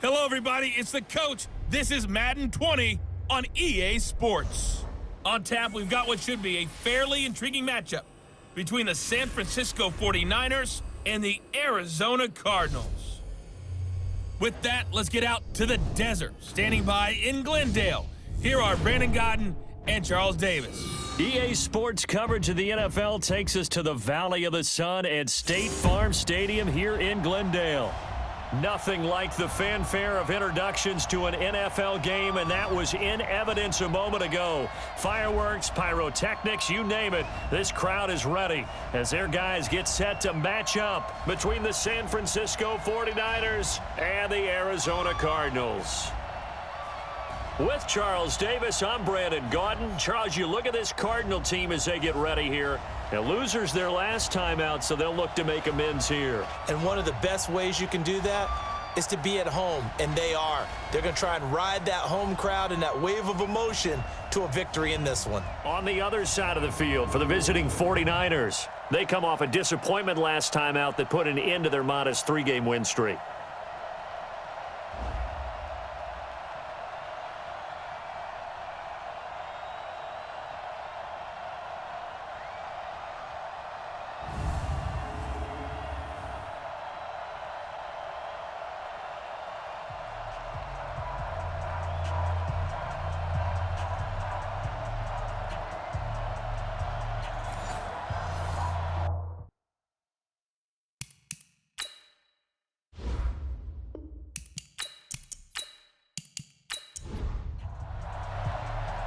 Hello, everybody. It's the coach. This is Madden 20 on EA Sports. On tap, we've got what should be a fairly intriguing matchup between the San Francisco 49ers and the Arizona Cardinals. With that, let's get out to the desert. Standing by in Glendale, here are Brandon Godden and Charles Davis. EA Sports coverage of the NFL takes us to the Valley of the Sun at State Farm Stadium here in Glendale. Nothing like the fanfare of introductions to an NFL game, and that was in evidence a moment ago. Fireworks, pyrotechnics, you name it. This crowd is ready as their guys get set to match up between the San Francisco 49ers and the Arizona Cardinals. With Charles Davis, I'm Brandon Godden. Charles, you look at this Cardinal team as they get ready here. Now, losers their last time out, so they'll look to make amends here. And one of the best ways you can do that is to be at home, and they are. They're going to try and ride that home crowd and that wave of emotion to a victory in this one. On the other side of the field for the visiting 49ers, they come off a disappointment last time out that put an end to their modest 3-game win streak.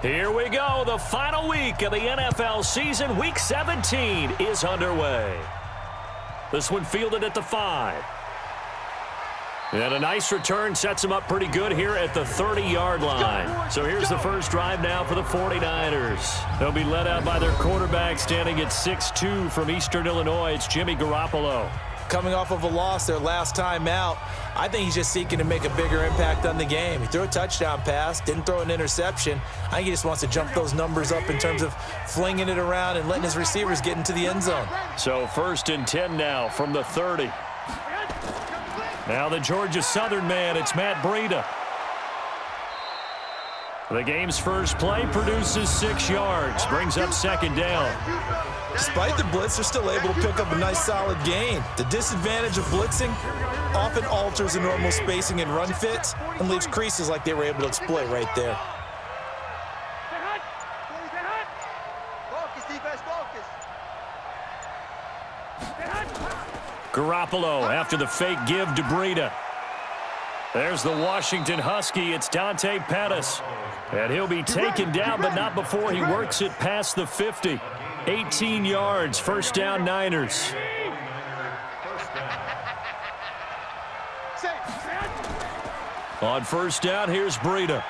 Here we go. The final week of the NFL season. Week 17 is underway. This one fielded at the 5. And a nice return sets them up pretty good here at the 30-yard line. So here's the first drive now for the 49ers. They'll be led out by their quarterback standing at 6'2" from Eastern Illinois. It's Jimmy Garoppolo. Coming off of a loss their last time out, I think he's just seeking to make a bigger impact on the game. He threw a touchdown pass, didn't throw an interception. I think he just wants to jump those numbers up in terms of flinging it around and letting his receivers get into the end zone. So 1st and 10 now from the 30. Now the Georgia Southern man, it's Matt Breida. The game's first play produces 6 yards, brings up 2nd down. Despite the blitz, they're still able to pick up a nice solid gain. The disadvantage of blitzing often alters the normal spacing and run fits and leaves creases like they were able to exploit right there. Garoppolo after the fake give to Breida. There's the Washington Husky. It's Dante Pettis. And he'll be taken down, but not before he works it past the 50. 18 yards, 1st down Niners. On 1st down, here's Breida.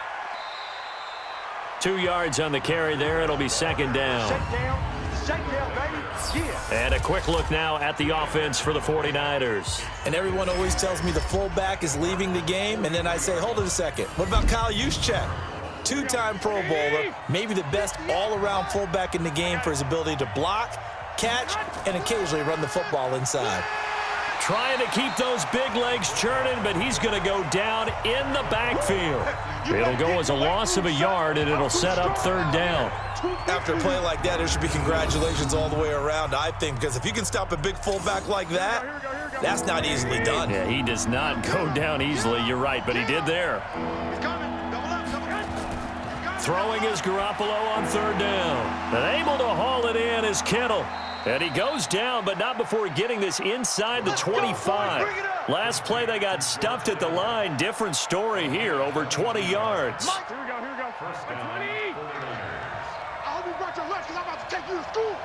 2 yards on the carry there. It'll be 2nd down. And a quick look now at the offense for the 49ers. And everyone always tells me the fullback is leaving the game, and then I say, hold it a second. What about Kyle Juszczyk? 2-time Pro Bowler, maybe the best all-around fullback in the game for his ability to block, catch, and occasionally run the football inside. Trying to keep those big legs churning, but he's going to go down in the backfield. It'll go as a loss of a yard, and it'll set up 3rd down. After a play like that, there should be congratulations all the way around, I think, because if you can stop a big fullback like that, that's not easily done. Yeah, he does not go down easily, you're right, but he did there. Throwing is Garoppolo on 3rd down. And able to haul it in is Kittle. And he goes down, but not before getting this inside the 25. Last play, they got stuffed at the line. Different story here, over 20 yards. Here we go, 1st down. 20. I hope you brought your lunch because I'm about to take you to school.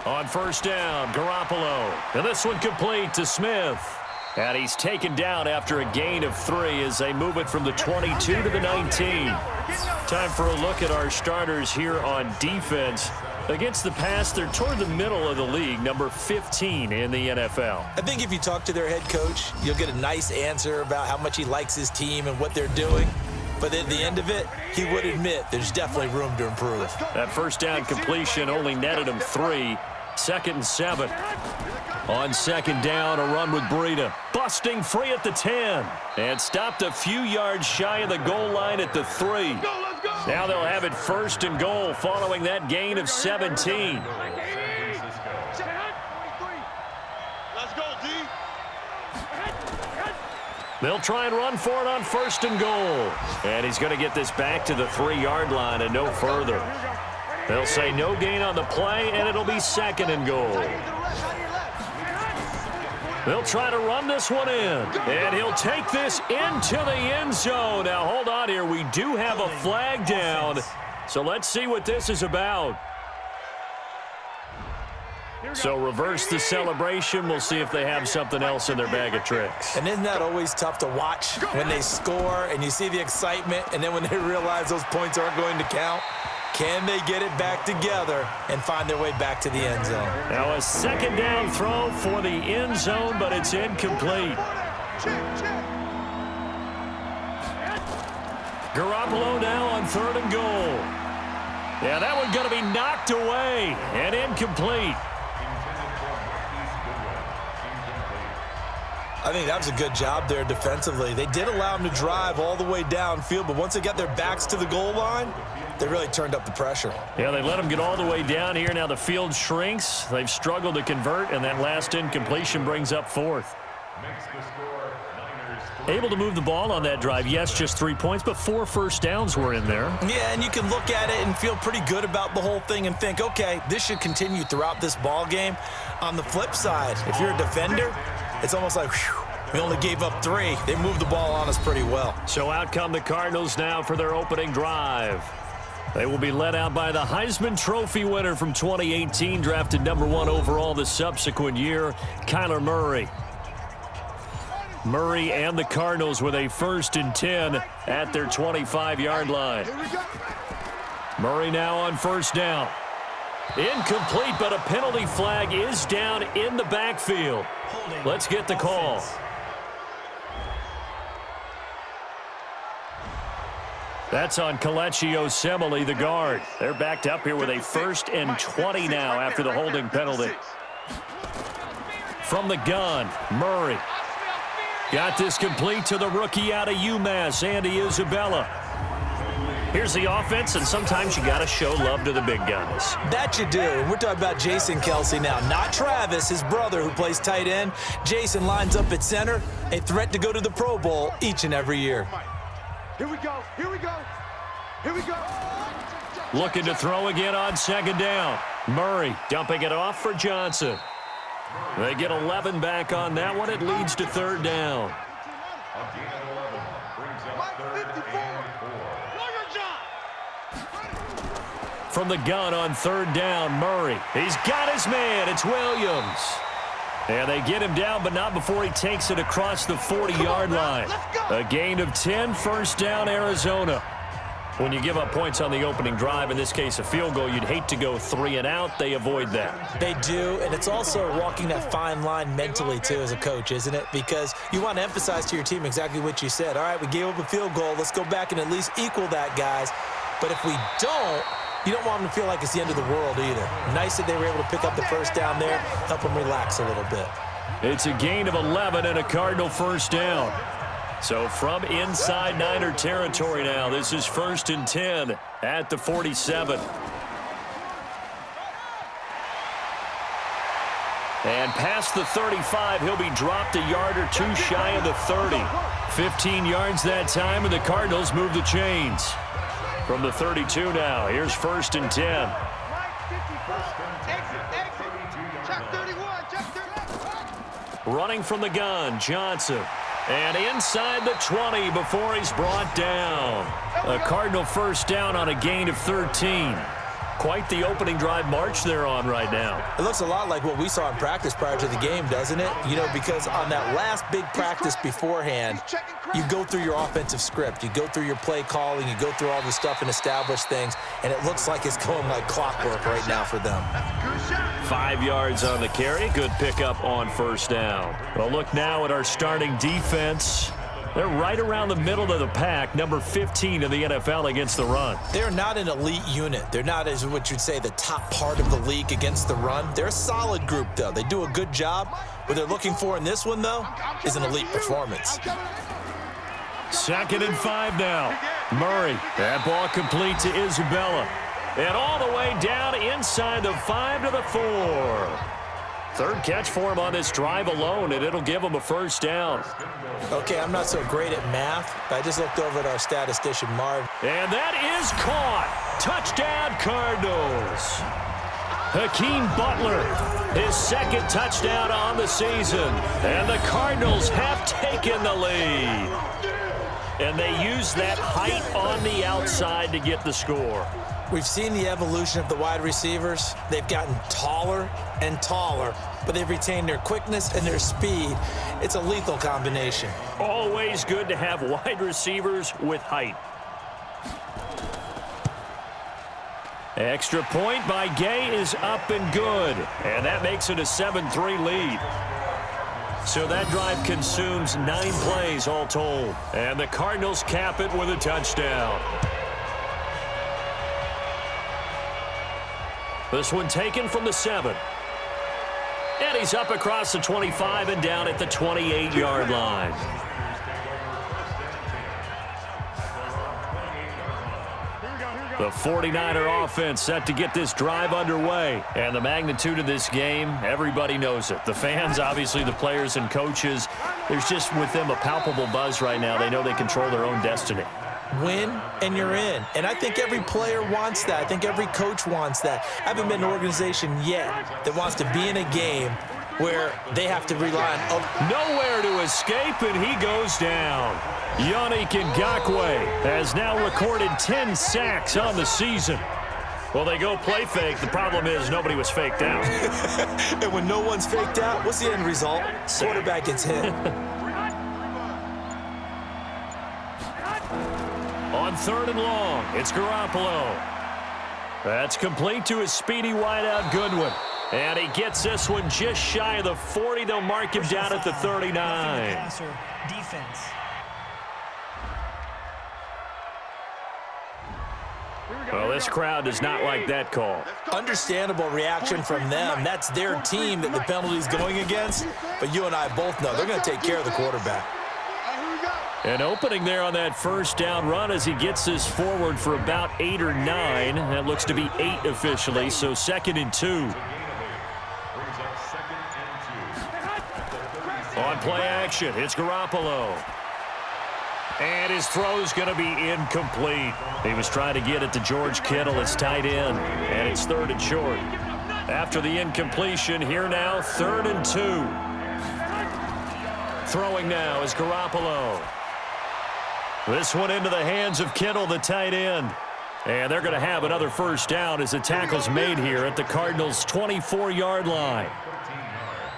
On 1st down, Garoppolo. And this one complete to Smith. And he's taken down after a gain of 3 as they move it from the 22 to the 19. Time for a look at our starters here on defense. Against the pass, they're toward the middle of the league, number 15 in the NFL. I think if you talk to their head coach, you'll get a nice answer about how much he likes his team and what they're doing. but at the end of it, he would admit there's definitely room to improve. That first down completion only netted him 3. 2nd and 7. On 2nd down, a run with Breida. Busting free at the 10. And stopped a few yards shy of the goal line at the 3. Now they'll have it 1st and goal following that gain of 17. Let's go, D. They'll try and run for it on 1st and goal. And he's going to get this back to the 3-yard line and no further. They'll say no gain on the play, and it'll be 2nd and goal. They'll try to run this one in, and he'll take this into the end zone. Now, hold on here. We do have a flag down, so let's see what this is about. So reverse the celebration. We'll see if they have something else in their bag of tricks. And isn't that always tough to watch when they score and you see the excitement, and then when they realize those points aren't going to count? Can they get it back together and find their way back to the end zone? Now a 2nd down throw for the end zone, but it's incomplete. Garoppolo now on 3rd and goal. Yeah, that one's going to be knocked away and incomplete. I think that was a good job there defensively. They did allow them to drive all the way downfield, but once they got their backs to the goal line, they really turned up the pressure. Yeah, they let them get all the way down here. Now the field shrinks. They've struggled to convert, and that last incompletion brings up 4th. Able to move the ball on that drive. Yes, just 3 points, but 4 first downs were in there. Yeah, and you can look at it and feel pretty good about the whole thing and think, okay, this should continue throughout this ball game. On the flip side, if you're a defender, it's almost like, whew, we only gave up 3. They moved the ball on us pretty well. So out come the Cardinals now for their opening drive. They will be led out by the Heisman Trophy winner from 2018, drafted #1 overall the subsequent year, Kyler Murray. Murray and the Cardinals with a 1st and 10 at their 25-yard line. Murray now on 1st down. Incomplete, but a penalty flag is down in the backfield. Let's get the call. That's on Kelechi Osemele, the guard. They're backed up here with a 1st and 20 now after the holding penalty. From the gun, Murray. Got this complete to the rookie out of UMass, Andy Isabella. Here's the offense, and sometimes you got to show love to the big guys. That you do. And we're talking about Jason Kelsey now, not Travis, his brother who plays tight end. Jason lines up at center, a threat to go to the Pro Bowl each and every year. Here we go. Here we go. Here we go. Looking to throw again on 2nd down. Murray dumping it off for Johnson. They get 11 back on that one. It leads to 3rd down. From the gun on 3rd down, Murray. He's got his man. It's Williams. And they get him down, but not before he takes it across the 40-yard line. A gain of 10, 1st down, Arizona. When you give up points on the opening drive, in this case a field goal, you'd hate to go 3 and out. They avoid that. They do, and it's also walking that fine line mentally, too, as a coach, isn't it? Because you want to emphasize to your team exactly what you said. All right, we gave up a field goal. Let's go back and at least equal that, guys. But if we don't, you don't want them to feel like it's the end of the world either. Nice that they were able to pick up the 1st down there, help them relax a little bit. It's a gain of 11 and a Cardinal 1st down. So from inside Niner territory now, this is 1st and 10 at the 47. And past the 35, he'll be dropped a yard or 2 shy of the 30. 15 yards that time, and the Cardinals move the chains. From the 32 now, here's 1st and 10. Running from the gun, Johnson. And inside the 20 before he's brought down. A Cardinal 1st down on a gain of 13. Quite the opening drive march they're on right now. It looks a lot like what we saw in practice prior to the game, doesn't it? You know, because on that last big practice beforehand, you go through your offensive script. You go through your play calling. You go through all the stuff and establish things. And it looks like it's going like clockwork right now for them. 5 yards on the carry. Good pickup on 1st down. Well, look now at our starting defense. They're right around the middle of the pack, number 15 in the NFL against the run. They're not an elite unit. They're not, as what you'd say, the top part of the league against the run. They're a solid group, though. They do a good job. What they're looking for in this one, though, is an elite performance. 2nd and 5 now. Murray, that ball complete to Isabella. And all the way down inside the 5 to the 4. Third catch for him on this drive alone, and it'll give him a first down. Okay, I'm not so great at math, but I just looked over at our statistician, Marv. And that is caught. Touchdown, Cardinals. Hakeem Butler, his 2nd touchdown on the season. And the Cardinals have taken the lead. And they use that height on the outside to get the score. We've seen the evolution of the wide receivers. They've gotten taller and taller, but they've retained their quickness and their speed. It's a lethal combination. Always good to have wide receivers with height. Extra point by Gay is up and good, and that makes it a 7-3 lead. So that drive consumes 9 plays all told, and the Cardinals cap it with a touchdown. This one taken from the 7. And he's up across the 25 and down at the 28-yard line. The 49er offense set to get this drive underway. And the magnitude of this game, everybody knows it. The fans, obviously the players and coaches, there's just with them a palpable buzz right now. They know they control their own destiny. Win, and you're in. And I think every player wants that. I think every coach wants that. I haven't been an organization yet that wants to be in a game where they have to rely on... Nowhere to escape, and he goes down. Yannick Ngakoue has now recorded 10 sacks on the season. Well, they go play fake. The problem is nobody was faked out. And when no one's faked out, what's the end result? Quarterback gets hit. On 3rd and long, it's Garoppolo. That's complete to his speedy wideout Goodwin. And he gets this one just shy of the 40. They'll mark him down at the 39. Defense. Well, this crowd does not like that call. Understandable reaction from them. That's their team that the penalty's going against. But you and I both know they're going to take care of the quarterback. An opening there on that first down run as he gets this forward for about 8 or 9. That looks to be 8 officially, so 2nd and 2. On play action, it's Garoppolo. And his throw's going to be incomplete. He was trying to get it to George Kittle, his tight end, and it's 3rd and short. After the incompletion, here now, 3rd and 2. Throwing now is Garoppolo. This one into the hands of Kittle, the tight end. And they're going to have another first down as the tackle's made here at the Cardinals' 24-yard line.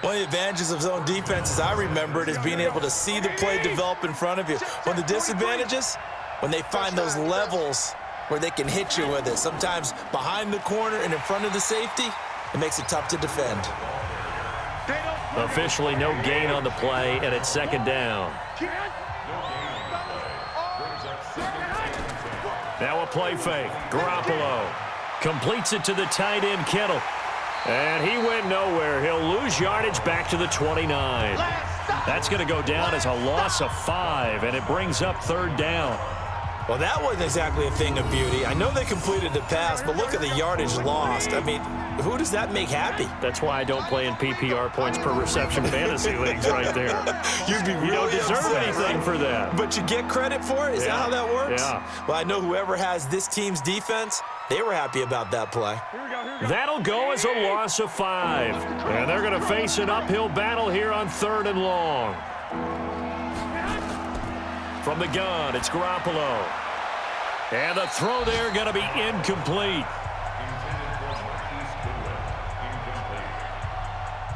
One of the advantages of zone defense, as I remember it, is being able to see the play develop in front of you. One of the disadvantages, when they find those levels where they can hit you with it, sometimes behind the corner and in front of the safety, it makes it tough to defend. Officially no gain on the play, and it's 2nd down. Now a play fake. Garoppolo completes it to the tight end, Kittle. And he went nowhere. He'll lose yardage back to the 29. That's going to go down as a loss of 5, and it brings up 3rd down. Well, that wasn't exactly a thing of beauty. I know they completed the pass, but look at the yardage lost. I mean, who does that make happy? That's why I don't play in PPR points per reception fantasy leagues right there. You'd be really You don't deserve upset, anything right? for that. But you get credit for it? Is that how that works? Yeah. Well, I know whoever has this team's defense, they were happy about that play. That'll go as a loss of 5. And they're going to face an uphill battle here on 3rd and long. From the gun, it's Garoppolo. And the throw there going to be incomplete.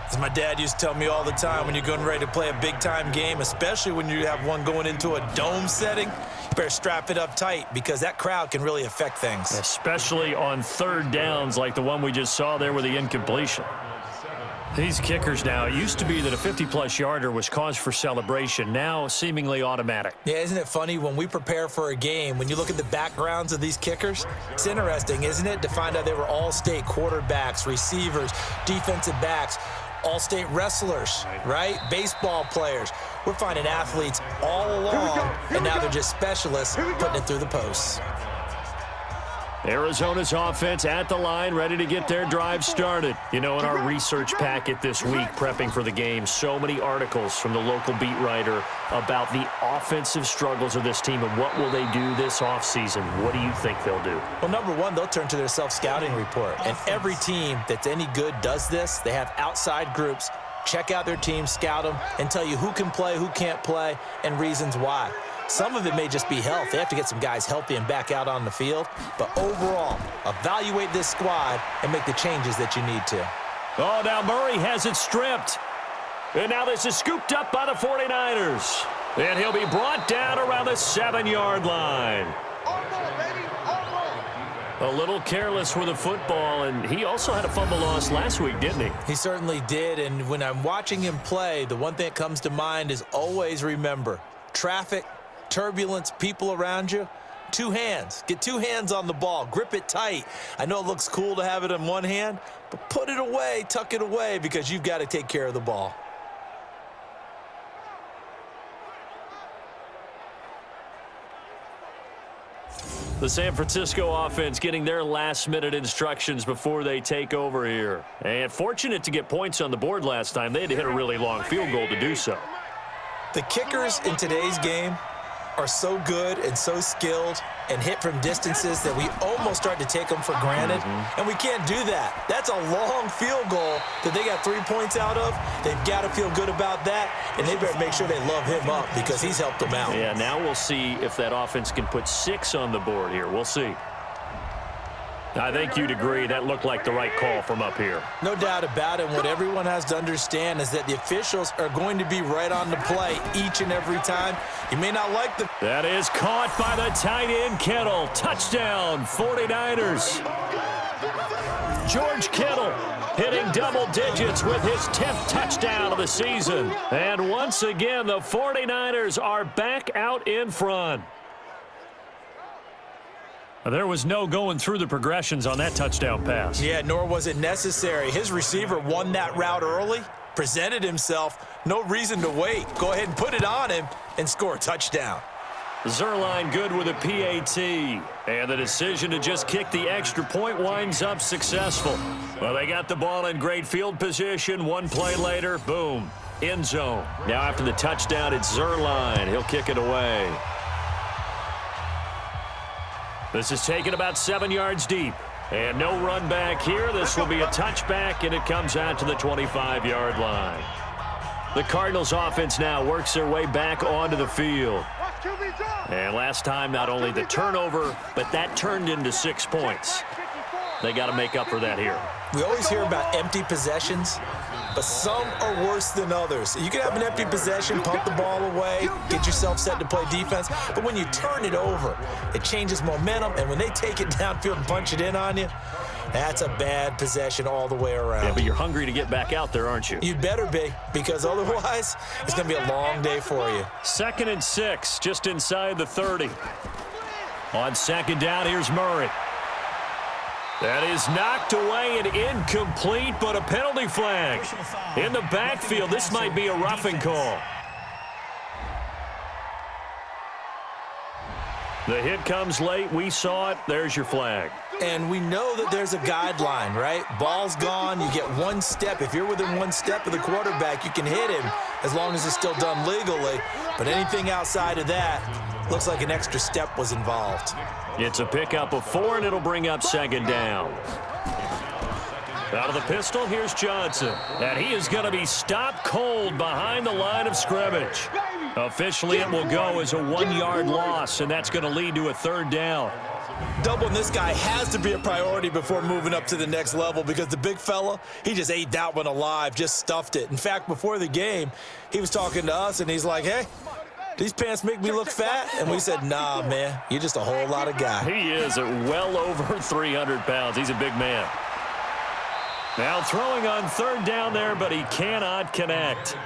As my dad used to tell me all the time, when you're getting ready to play a big-time game, especially when you have one going into a dome setting, you better strap it up tight because that crowd can really affect things. Especially on 3rd downs like the one we just saw there with the incompletion. These kickers now, it used to be that a 50-plus yarder was cause for celebration. Now, seemingly automatic. Yeah, isn't it funny when we prepare for a game, when you look at the backgrounds of these kickers? It's interesting, isn't it, to find out they were all-state quarterbacks, receivers, defensive backs, all-state wrestlers, right? Baseball players. We're finding athletes all along, and now they're just specialists putting it through the posts. Arizona's offense at the line, ready to get their drive started. You know, in our research packet this week, prepping for the game, so many articles from the local beat writer about the offensive struggles of this team and what will they do this offseason. What do you think they'll do? Well, number one, they'll turn to their self-scouting report. And every team that's any good does this. They have outside groups, check out their team, scout them, and tell you who can play, who can't play, and reasons why. Some of it may just be health. They have to get some guys healthy and back out on the field. But overall, evaluate this squad and make the changes that you need to. Oh, now Murray has it stripped. And now this is scooped up by the 49ers. And he'll be brought down around the 7-yard line. A little careless with the football, and he also had a fumble loss last week, didn't he? He certainly did, and when I'm watching him play, the one thing that comes to mind is always remember, traffic, turbulence, people around you, two hands. Get two hands on the ball. Grip it tight. I know it looks cool to have it in one hand, but put it away, tuck it away, because you've got to take care of the ball. The San Francisco offense getting their last-minute instructions before they take over here. And fortunate to get points on the board last time. They had to hit a really long field goal to do so. The kickers in today's game are so good and so skilled and hit from distances that we almost start to take them for granted. And we can't do that. That's a long field goal that they got 3 points out of. They've got to feel good about that, and they better make sure they love him up because he's helped them out. Yeah, now we'll see if that offense can put 6 on the board here. We'll see. I think you'd agree that looked like the right call from up here. No doubt about it. What everyone has to understand is that the officials are going to be right on the play each and every time. You may not like the... That is caught by the tight end, Kittle. Touchdown, 49ers. George Kittle hitting double digits with his 10th touchdown of the season. And once again, the 49ers are back out in front. There was no going through the progressions on that touchdown pass. Yeah, nor was it necessary. His receiver won that route early, presented himself, no reason to wait. Go ahead and put it on him and score a touchdown. Zerline good with a PAT. And the decision to just kick the extra point winds up successful. Well, they got the ball in great field position. One play later, boom, end zone. Now after the touchdown, it's Zerline. He'll kick it away. This is taken about 7 yards deep. And no run back here. This will be a touchback, and it comes out to the 25-yard line. The Cardinals offense now works their way back onto the field. And last time, not only the turnover, but that turned into 6 points. They got to make up for that here. We always hear about empty possessions, but some are worse than others. You can have an empty possession, pump the ball away, get yourself set to play defense, but when you turn it over, it changes momentum, and when they take it downfield and punch it in on you, that's a bad possession all the way around. Yeah, but you're hungry to get back out there, aren't you? You better be, because otherwise, it's going to be a long day for you. 2nd and 6, just inside the 30. On second down, here's Murray. That is knocked away and incomplete, but a penalty flag in the backfield. This might be a roughing call. The hit comes late. We saw it. There's your flag. And we know that there's a guideline, right? Ball's gone. You get 1 step. If you're within 1 step of the quarterback, you can hit him as long as it's still done legally. But anything outside of that, looks like an extra step was involved. It's a pickup of 4, and it'll bring up 2nd down. Out of the pistol, here's Johnson. And he is going to be stopped cold behind the line of scrimmage. Officially, it will go as a 1-yard loss, and that's going to lead to a 3rd down. Doubling this guy has to be a priority before moving up to the next level because the big fella, he just ate that one alive, just stuffed it. In fact, before the game, he was talking to us, and he's like, hey, these pants make me look fat? And we said, nah, man, you're just a whole lot of guy. He is at well over 300 pounds. He's a big man. Now throwing on third down there, but he cannot connect.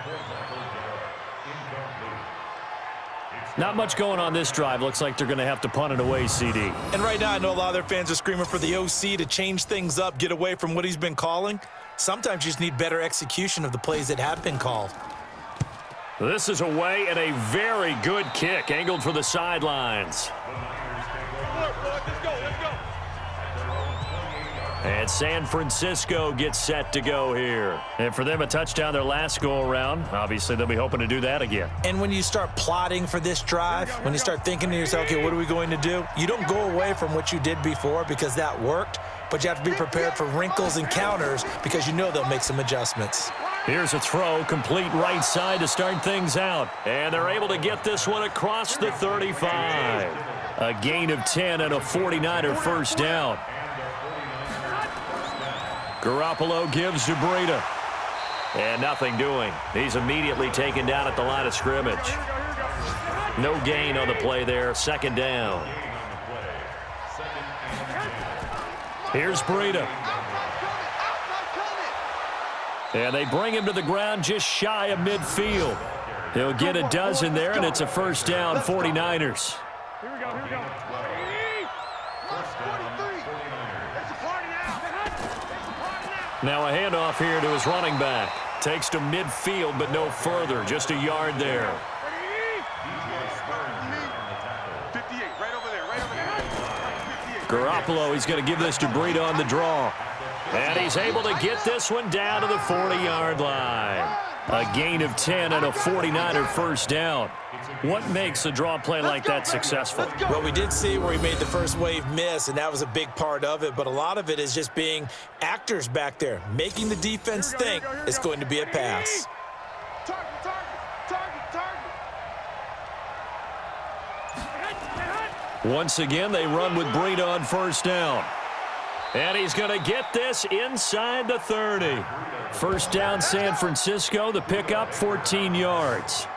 Not much going on this drive. Looks like they're going to have to punt it away, CD. And right now, I know a lot of their fans are screaming for the OC to change things up, get away from what he's been calling. Sometimes you just need better execution of the plays that have been called. This is away and a very good kick, angled for the sidelines. And San Francisco gets set to go here. And for them, a touchdown their last go-around. Obviously, they'll be hoping to do that again. And when you start plotting for this drive, when you start thinking to yourself, okay, what are we going to do? You don't go away from what you did before because that worked, but you have to be prepared for wrinkles and counters because you know they'll make some adjustments. Here's a throw, complete right side to start things out. And they're able to get this one across the 35. A gain of 10 and a 49er first down. Garoppolo gives to Breida. And nothing doing. He's immediately taken down at the line of scrimmage. No gain on the play there. Second down. Here's Breida. And they bring him to the ground just shy of midfield. He'll get a dozen there, and it's a first down, 49ers. Here we go. Now a handoff here to his running back. Takes to midfield, but no further. Just a yard there. 58, right over there. Garoppolo, he's going to give this to Breida on the draw. And he's able to get this one down to the 40-yard line. A gain of 10 and a 49er first down. What makes a draw play like that successful? Well, we did see where he made the first wave miss, and that was a big part of it. But a lot of it is just being actors back there, making the defense think it's going to be a pass. Target. Once again, they run with Breida on first down. And he's going to get this inside the 30. First down, San Francisco. The pickup, 14 yards.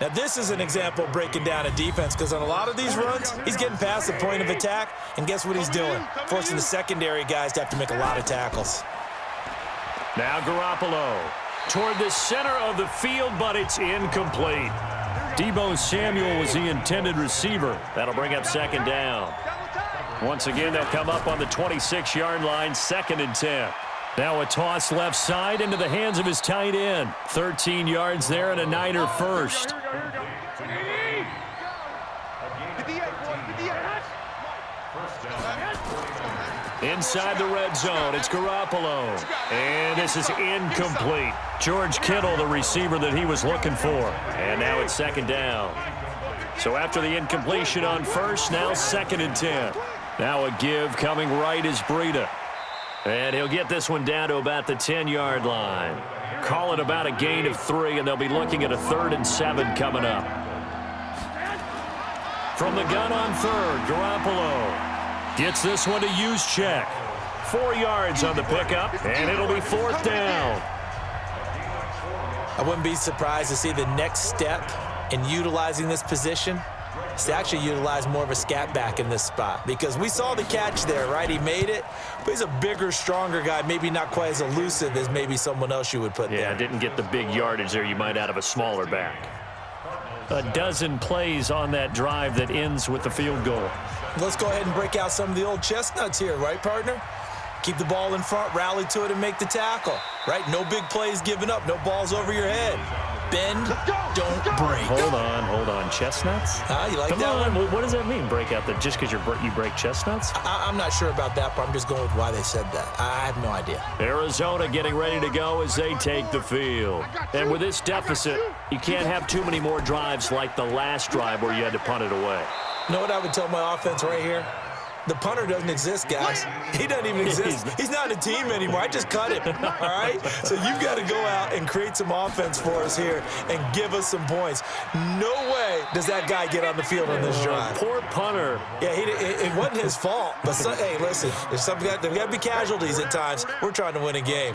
Now, this is an example of breaking down a defense because on a lot of these runs, he's getting past the point of attack, and guess what he's doing? Forcing the secondary guys to have to make a lot of tackles. Now Garoppolo toward the center of the field, but it's incomplete. Deebo Samuel was the intended receiver. That'll bring up second down. Once again, they'll come up on the 26-yard line, 2nd and 10. Now a toss left side into the hands of his tight end. 13 yards there and a Niner first. Inside the red zone, it's Garoppolo. And this is incomplete. George Kittle, the receiver that he was looking for. And now it's second down. So after the incompletion on first, now 2nd and 10. Now a give coming right is Breida. And he'll get this one down to about the 10-yard line. Call it about a gain of 3, and they'll be looking at a 3rd and 7 coming up. From the gun on third, Garoppolo gets this one to Juszczyk. 4 yards on the pickup, and it'll be 4th down. I wouldn't be surprised to see the next step in utilizing this position is to actually utilize more of a scat back in this spot, because we saw the catch there, right? He made it, but he's a bigger, stronger guy, maybe not quite as elusive as maybe someone else you would put there. Yeah, didn't get the big yardage there you might out of a smaller back. A dozen plays on that drive that ends with the field goal. Let's go ahead and break out some of the old chestnuts here, right, partner? Keep the ball in front, rally to it, and make the tackle, right? No big plays given up, no balls over your head. Bend, don't break. Hold on. Chestnuts? You like Come that on. one? What does that mean, break out? Just because you break chestnuts? I'm not sure about that, but I'm just going with why they said that. I have no idea. Arizona getting ready to go as they take the field. And with this deficit, you can't have too many more drives like the last drive where you had to punt it away. You know what I would tell my offense right here? The punter doesn't exist, guys. He doesn't even exist. He's not a team anymore. I just cut him, all right? So you've got to go out and create some offense for us here and give us some points. No way does that guy get on the field on this drive. Poor punter. Yeah, it wasn't his fault. But, hey, listen, there's got to be casualties at times. We're trying to win a game.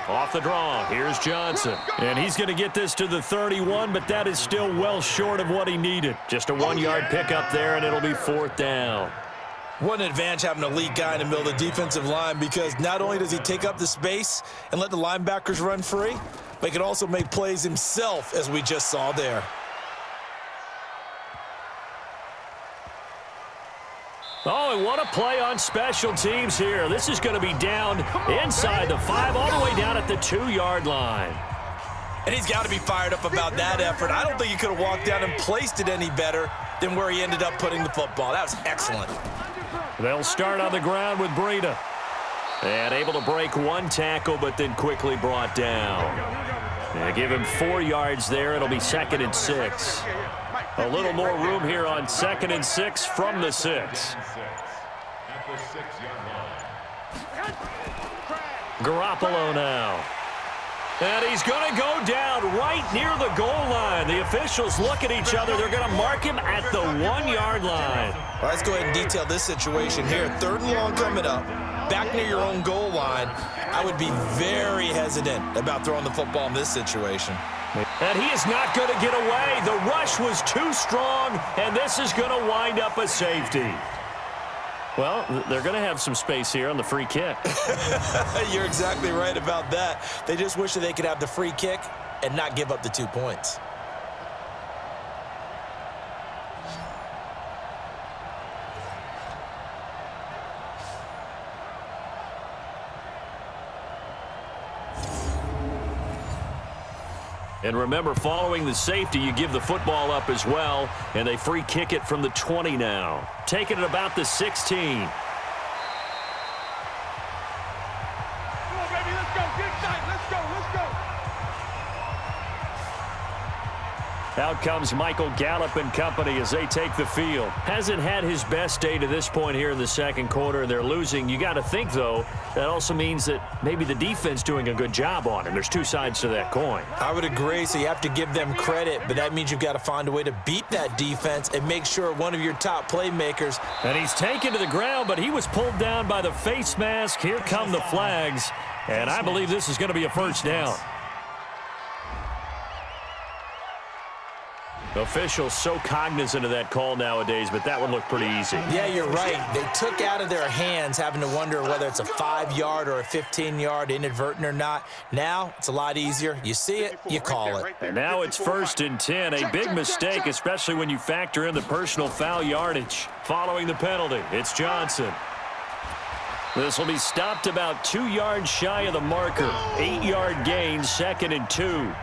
Off the draw, here's Johnson. And he's going to get this to the 31, but that is still well short of what he needed. Just a 1-yard pickup there, and it'll be 4th down. What an advantage having an elite guy in the middle of the defensive line, because not only does he take up the space and let the linebackers run free, but he can also make plays himself, as we just saw there. Oh, and what a play on special teams here. This is going to be down inside the 5, all the way down at the 2-yard line. And he's got to be fired up about that effort. I don't think he could have walked down and placed it any better than where he ended up putting the football. That was excellent. They'll start on the ground with Breida. And able to break one tackle, but then quickly brought down. They give him 4 yards there. It'll be 2nd and 6. A little more room here on 2nd and 6 from the 6. Garoppolo now. And he's going to go down right near the goal line. The officials look at each other. They're going to mark him at the 1-yard line. Well, let's go ahead and detail this situation here. 3rd and long coming up. Back near your own goal line. I would be very hesitant about throwing the football in this situation. And he is not going to get away. The rush was too strong, and this is going to wind up a safety. Well, they're going to have some space here on the free kick. You're exactly right about that. They just wish that they could have the free kick and not give up the 2 points. And remember, following the safety, you give the football up as well, and they free kick it from the 20 now. Taking it about the 16. Come on, baby, let's go. Get tight. Let's go. Out comes Michael Gallup and company as they take the field. Hasn't had his best day to this point here in the 2nd quarter, and they're losing. You got to think, though, that also means that maybe the defense doing a good job on him. There's 2 sides to that coin. I would agree, so you have to give them credit, but that means you've got to find a way to beat that defense and make sure one of your top playmakers. And he's taken to the ground, but he was pulled down by the face mask. Here come the flags, and I believe this is going to be a first down. Officials so cognizant of that call nowadays, but that one looked pretty easy. Yeah, you're right. They took out of their hands having to wonder whether it's a 5-yard or a 15-yard, inadvertent or not. Now, it's a lot easier. You see it, you call it. And now it's 1st and 10. A big mistake, especially when you factor in the personal foul yardage. Following the penalty, it's Johnson. This will be stopped about 2 yards shy of the marker. 8-yard gain, 2nd and 2.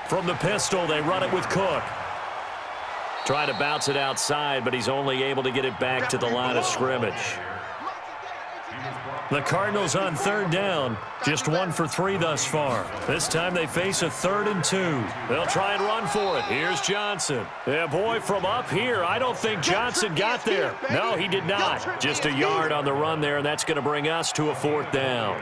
From the pistol, they run it with Cook. Try to bounce it outside, but he's only able to get it back to the line of scrimmage. The Cardinals on 3rd down, just 1 for 3 thus far. This time they face a 3rd and 2. They'll try and run for it. Here's Johnson. Yeah, boy, from up here, I don't think Johnson got there. No, he did not. Just a yard on the run there, and that's going to bring us to a 4th down.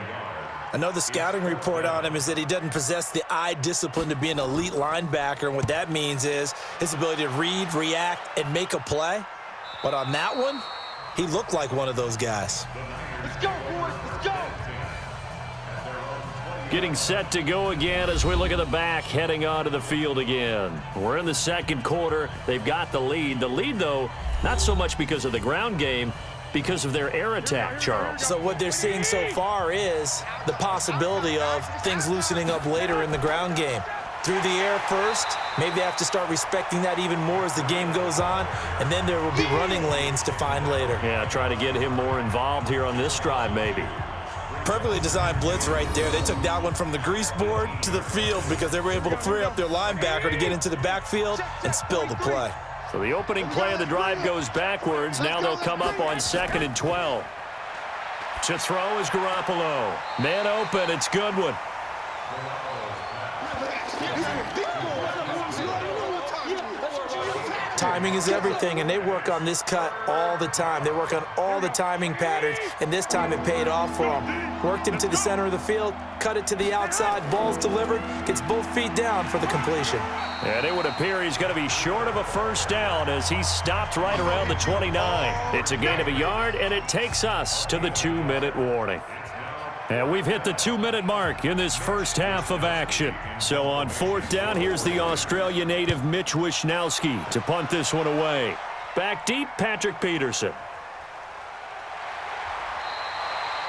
I know the scouting report on him is that he doesn't possess the eye discipline to be an elite linebacker, and what that means is his ability to read, react, and make a play. But on that one, he looked like one of those guys. Let's go, boys. Let's go. Getting set to go again as we look at the back, heading onto the field again. We're in the 2nd quarter. They've got the lead. The lead, though, not so much because of the ground game, because of their air attack, Charles. So what they're seeing so far is the possibility of things loosening up later in the ground game. Through the air first, maybe they have to start respecting that even more as the game goes on, and then there will be running lanes to find later. Yeah, try to get him more involved here on this drive, maybe. Perfectly designed blitz right there. They took that one from the grease board to the field because they were able to free up their linebacker to get into the backfield and spill the play. So the opening play of the drive goes backwards. Now they'll come up on 2nd and 12. To throw is Garoppolo. Man open, it's Goodwin. Timing is everything, and they work on this cut all the time. They work on all the timing patterns, and this time it paid off for them. Worked him to the center of the field, cut it to the outside, ball's delivered, gets both feet down for the completion. And it would appear he's going to be short of a first down as he stopped right around the 29. It's a gain of a yard, and it takes us to the 2-minute warning. And we've hit the 2-minute mark in this first half of action. So on 4th down, here's the Australia native Mitch Wishnowsky to punt this one away. Back deep, Patrick Peterson.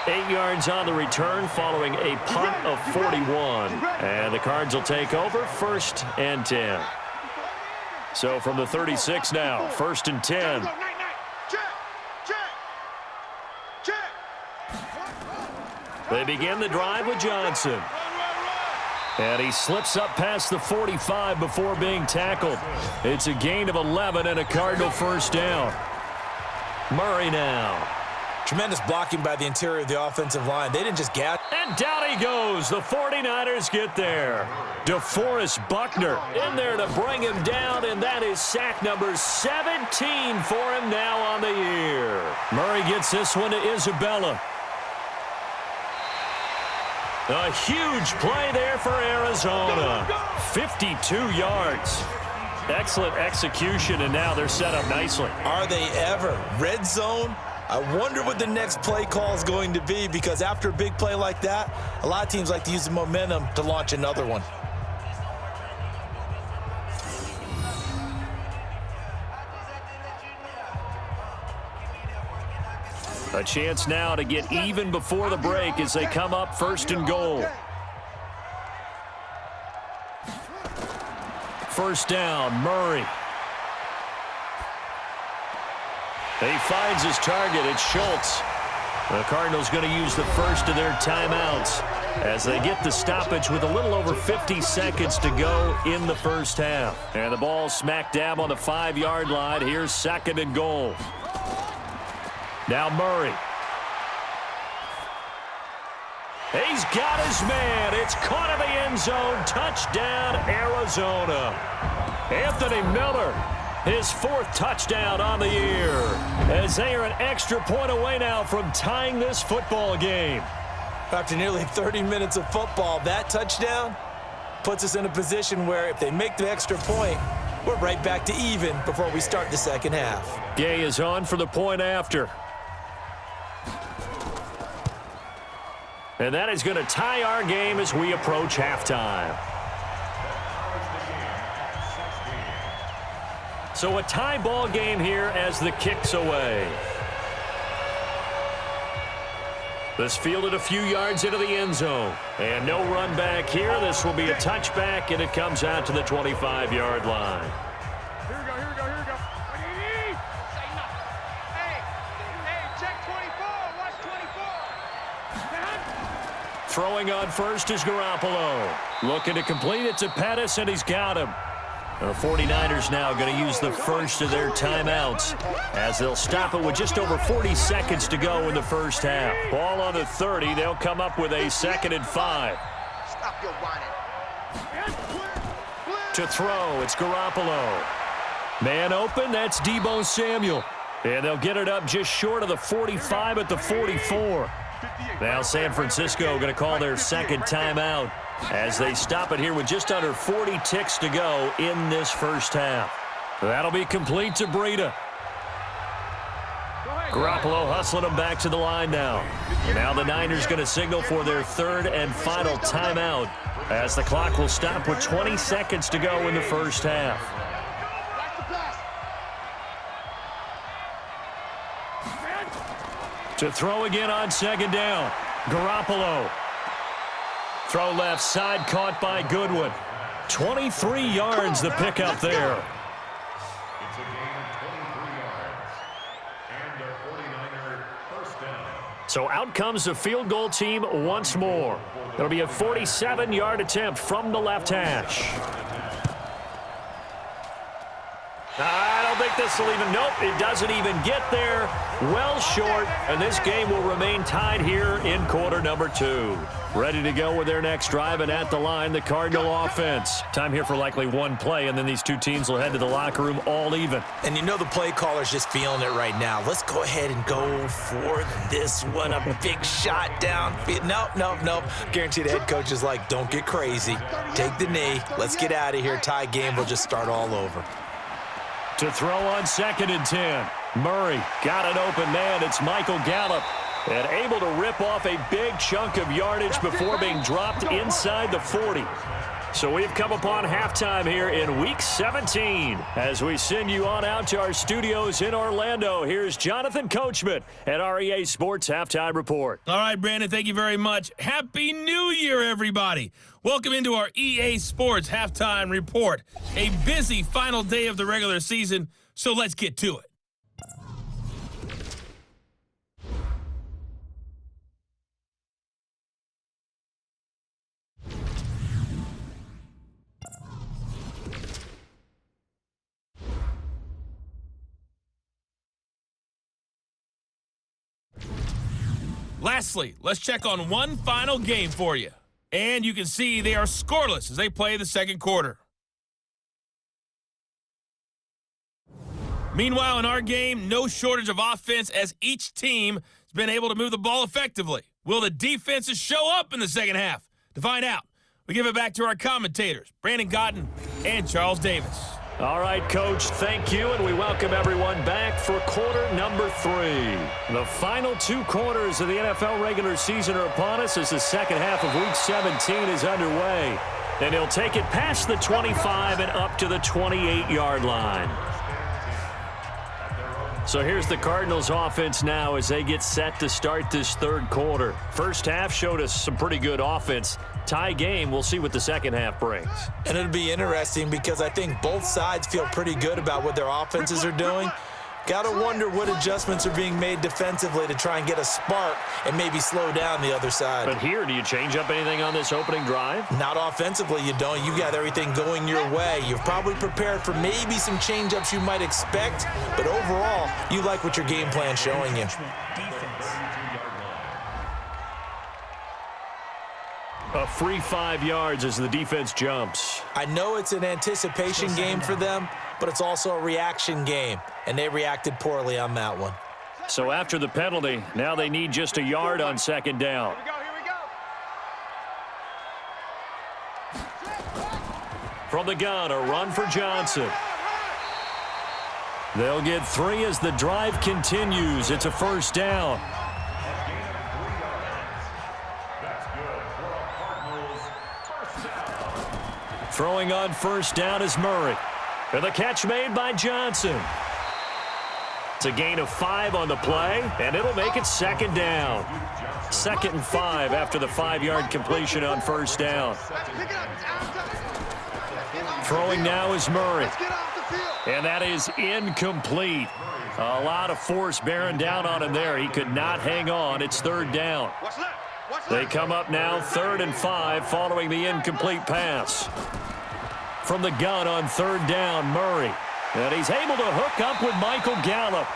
8 yards on the return following a punt of 41. And the Cards will take over 1st and 10. So from the 36 now, 1st and 10. They begin the drive with Johnson. And he slips up past the 45 before being tackled. It's a gain of 11 and a Cardinal first down. Murray now. Tremendous blocking by the interior of the offensive line. They didn't just gap. And down he goes. The 49ers get there. DeForest Buckner in there to bring him down, and that is sack number 17 for him now on the year. Murray gets this one to Isabella. A huge play there for Arizona. 52 yards. Excellent execution, and now they're set up nicely. Are they ever? Red zone? I wonder what the next play call is going to be, because after a big play like that, a lot of teams like to use the momentum to launch another one. A chance now to get even before the break as they come up 1st and goal. 1st down, Murray. He finds his target. It's Schultz. The Cardinals going to use the first of their timeouts as they get the stoppage with a little over 50 seconds to go in the first half. And the ball smack dab on the 5-yard line. Here's 2nd and goal. Now Murray. He's got his man. It's caught in the end zone. Touchdown, Arizona. Anthony Miller, his 4th touchdown on the year, as they are an extra point away now from tying this football game. After nearly 30 minutes of football, that touchdown puts us in a position where if they make the extra point, we're right back to even before we start the second half. Gay is on for the point after. And that is going to tie our game as we approach halftime. So a tie ball game here as the kick's away. This fielded a few yards into the end zone. And no run back here. This will be a touchback, and it comes out to the 25-yard line. Here we go. What do you need? Say nothing. Hey, check 24. Watch 24. Throwing on first is Garoppolo. Looking to complete it to Pettis, and he's got him. The 49ers now going to use the first of their timeouts as they'll stop it with just over 40 seconds to go in the first half. Ball on the 30. They'll come up with a 2nd and 5. Stop your whining. To throw, it's Garoppolo. Man open, that's Deebo Samuel. And they'll get it up just short of the 45 at the 44. Now San Francisco going to call their 2nd timeout as they stop it here with just under 40 ticks to go in this first half. That'll be complete to Breida. Garoppolo hustling them back to the line now. Now the Niners going to signal for their 3rd and final timeout as the clock will stop with 20 seconds to go in the first half. To throw again on 2nd down. Garoppolo. Throw left side, caught by Goodwin. 23 yards the pickup there. It's a gain of 23 yards. And a 49er first down. So out comes the field goal team once more. It'll be a 47-yard attempt from the left hash. I don't think this will even, nope, it doesn't even get there. Well short, and this game will remain tied here in quarter number 2. Ready to go with their next drive, and at the line, the Cardinal offense. Time here for likely one play, and then these two teams will head to the locker room all even. And you know the play caller's just feeling it right now. Let's go ahead and go for this one. A big shot downfield. Nope. Guarantee the head coach is like, don't get crazy. Take the knee. Let's get out of here. Tie game. We'll just start all over. To throw on 2nd and 10. Murray got an open man. It's Michael Gallup. And able to rip off a big chunk of yardage before being dropped inside the 40. So we've come upon halftime here in Week 17. As we send you on out to our studios in Orlando, here's Jonathan Coachman at our EA Sports Halftime Report. All right, Brandon, thank you very much. Happy New Year, everybody. Welcome into our EA Sports Halftime Report. A busy final day of the regular season, so let's get to it. Lastly, let's check on one final game for you. And you can see they are scoreless as they play the second quarter. Meanwhile, in our game, no shortage of offense as each team has been able to move the ball effectively. Will the defenses show up in the second half? To find out, we give it back to our commentators, Brandon Gotten and Charles Davis. All right, Coach, thank you, and we welcome everyone back for quarter number 3. The final 2 quarters of the NFL regular season are upon us as the second half of Week 17 is underway. And he'll take it past the 25 and up to the 28-yard line. So here's the Cardinals offense now as they get set to start this third quarter. First half showed us some pretty good offense. Tie game, we'll see what the second half brings. And it'll be interesting because I think both sides feel pretty good about what their offenses are doing. Got to wonder what adjustments are being made defensively to try and get a spark and maybe slow down the other side. But here, do you change up anything on this opening drive? Not offensively, you don't. You've got everything going your way. You've probably prepared for maybe some change-ups you might expect, but overall, you like what your game plan's showing you. A free 5 yards as the defense jumps. I know it's an anticipation game for them, but it's also a reaction game, and they reacted poorly on that one. So after the penalty, now they need just a yard on second down. From the gun, a run for Johnson. They'll get 3 as the drive continues. It's a first down. Throwing on first down is Murray. And the catch made by Johnson. It's a gain of 5 on the play, and it'll make it second down. 2nd and 5 after the 5-yard completion on first down. Throwing now is Murray. And that is incomplete. A lot of force bearing down on him there. He could not hang on. It's third down. They come up now 3rd and 5 following the incomplete pass. From the gun on third down, Murray. And he's able to hook up with Michael Gallup.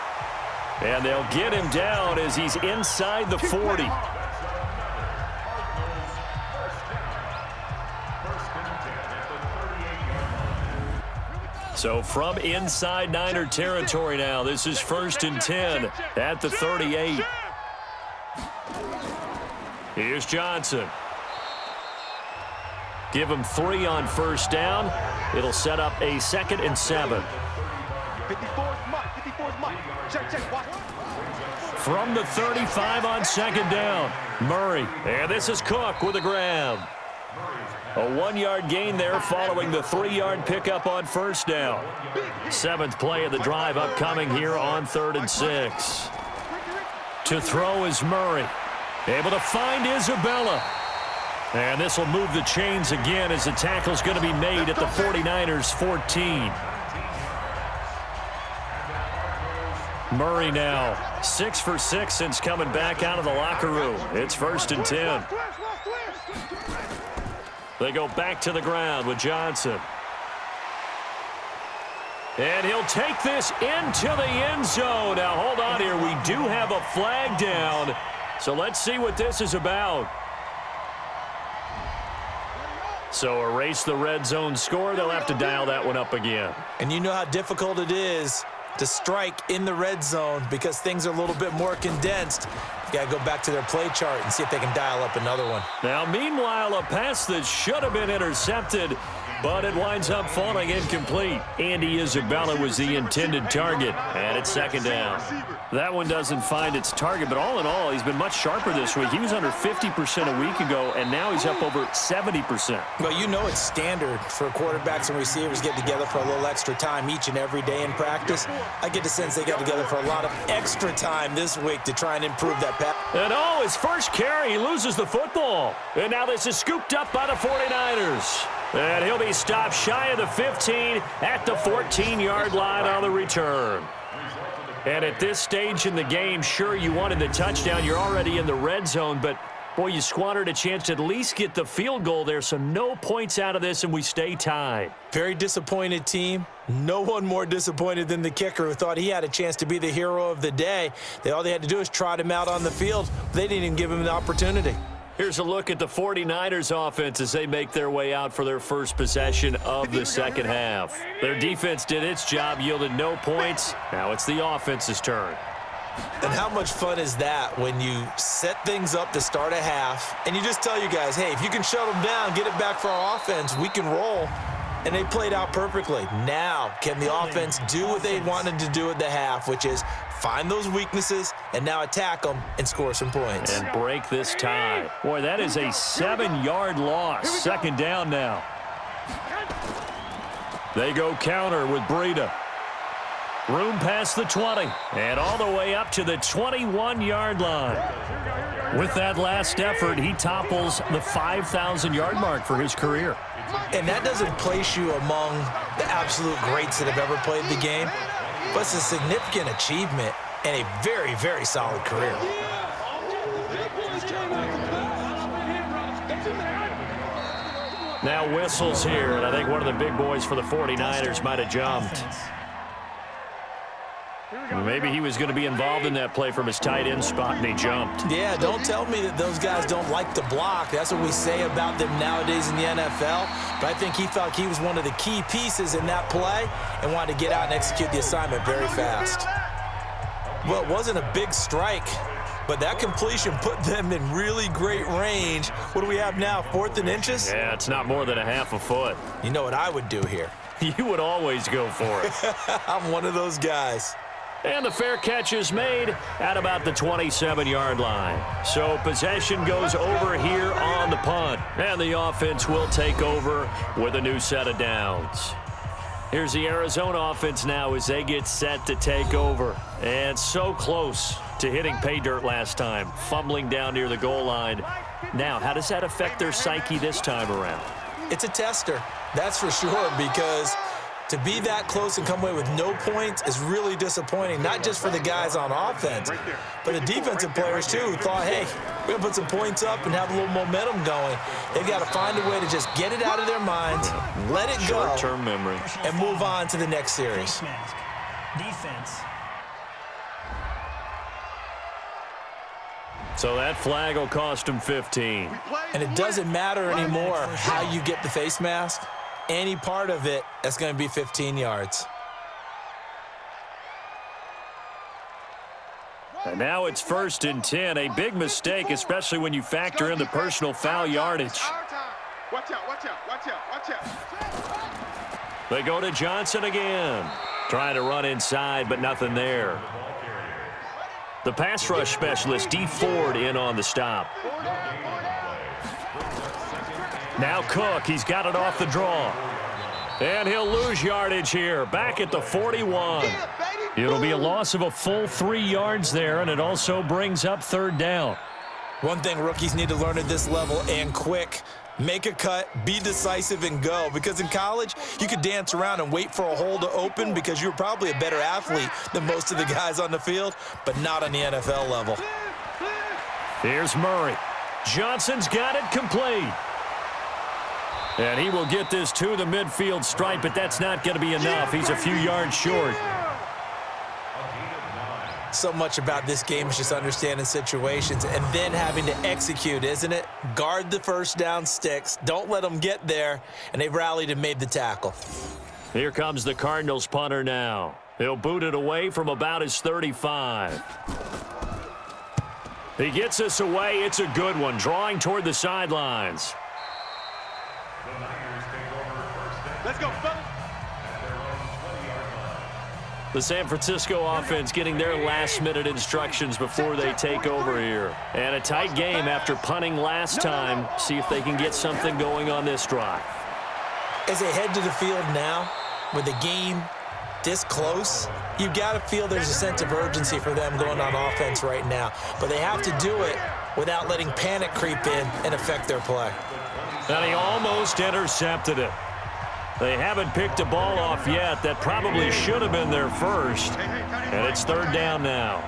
And they'll get him down as he's inside the 40. So from inside Niner territory now, this is 1st and 10 at the 38. Here's Johnson. Give him 3 on first down. It'll set up a 2nd and 7. From the 35 on second down, Murray. And this is Cook with a grab. A 1-yard gain there following the 3-yard pickup on first down. 7th play of the drive upcoming here on 3rd and 6. To throw is Murray. Able to find Isabella. And this will move the chains again as the tackle's going to be made at the 49ers 14. Murray now 6 for 6 since coming back out of the locker room. It's 1st and 10. They go back to the ground with Johnson. And he'll take this into the end zone. Now hold on here. We do have a flag down. So let's see what this is about. So erase the red zone score. They'll have to dial that one up again. And you know how difficult it is to strike in the red zone because things are a little bit more condensed. You got to go back to their play chart and see if they can dial up another one. Now, meanwhile, a pass that should have been intercepted but it winds up falling incomplete. Andy Isabella was the intended target, and it's second down. That one doesn't find its target, but all in all, he's been much sharper this week. He was under 50% a week ago, and now he's up over 70%. Well, you know it's standard for quarterbacks and receivers get together for a little extra time each and every day in practice. I get the sense they got together for a lot of extra time this week to try and improve that pass. And his first carry, he loses the football. And now this is scooped up by the 49ers. And he'll be stopped shy of the 15 at the 14-yard line on the return. And at this stage in the game, sure, you wanted the touchdown. You're already in the red zone, but, boy, you squandered a chance to at least get the field goal there, so no points out of this, and we stay tied. Very disappointed team. No one more disappointed than the kicker who thought he had a chance to be the hero of the day. All they had to do is trot him out on the field. They didn't even give him the opportunity. Here's a look at the 49ers offense as they make their way out for their first possession of the second half. Their defense did its job, yielded no points. Now it's the offense's turn. And how much fun is that when you set things up to start a half and you just tell your guys, hey, if you can shut them down, get it back for our offense, we can roll. And they played out perfectly. Now, can the offense do what they wanted to do at the half, which is find those weaknesses and now attack them and score some points. And break this tie. Boy, that is a 7-yard loss. Second down now. They go counter with Breida. Room past the 20 and all the way up to the 21-yard line. With that last effort, he topples the 5,000-yard mark for his career. And that doesn't place you among the absolute greats that have ever played the game, but it's a significant achievement and a very, very solid career. Now whistles here, and I think one of the big boys for the 49ers might have jumped. Maybe he was going to be involved in that play from his tight end spot, and he jumped. Yeah, don't tell me that those guys don't like to block. That's what we say about them nowadays in the NFL. But I think he thought he was one of the key pieces in that play and wanted to get out and execute the assignment very fast. Well, it wasn't a big strike, but that completion put them in really great range. What do we have now, 4th and inches? Yeah, it's not more than a half a foot. You know what I would do here? You would always go for it. I'm one of those guys. And the fair catch is made at about the 27-yard line. So possession goes over here on the punt. And the offense will take over with a new set of downs. Here's the Arizona offense now as they get set to take over. And so close to hitting pay dirt last time, fumbling down near the goal line. Now, how does that affect their psyche this time around? It's a tester, that's for sure, because to be that close and come away with no points is really disappointing, not just for the guys on offense, but the defensive players, too, who thought, hey, we're going to put some points up and have a little momentum going. They've got to find a way to just get it out of their minds, let it go, short-term memory, and move on to the next series. Defense. So that flag will cost him 15. And it doesn't matter anymore how you get the face mask. Any part of it, that's going to be 15 yards. And now it's 1st and 10. A big mistake, especially when you factor in the personal foul yardage. Watch out, watch out, watch out, watch out. They go to Johnson again. Trying to run inside, but nothing there. The pass rush specialist, D. Ford, in on the stop. Now Cook, he's got it off the draw. And he'll lose yardage here, back at the 41. It'll be a loss of a full 3 yards there, and it also brings up 3rd down. One thing rookies need to learn at this level, and quick, make a cut, be decisive, and go. Because in college, you could dance around and wait for a hole to open because you're probably a better athlete than most of the guys on the field, but not on the NFL level. Here's Murray. Johnson's got it complete. And he will get this to the midfield stripe, but that's not going to be enough. He's a few yards short. So much about this game is just understanding situations and then having to execute, isn't it? Guard the first down sticks. Don't let them get there. And they rallied and made the tackle. Here comes the Cardinals punter now. He'll boot it away from about his 35. He gets us away. It's a good one, drawing toward the sidelines. The Niners take over 1st go, fellas. The San Francisco offense getting their last-minute instructions before they take over here. And a tight game after punting last time. See if they can get something going on this drive. As they head to the field now, with the game this close, you've got to feel there's a sense of urgency for them going on offense right now. But they have to do it without letting panic creep in and affect their play. And he almost intercepted it. They haven't picked a ball off yet. That probably should have been their first. And it's third down now.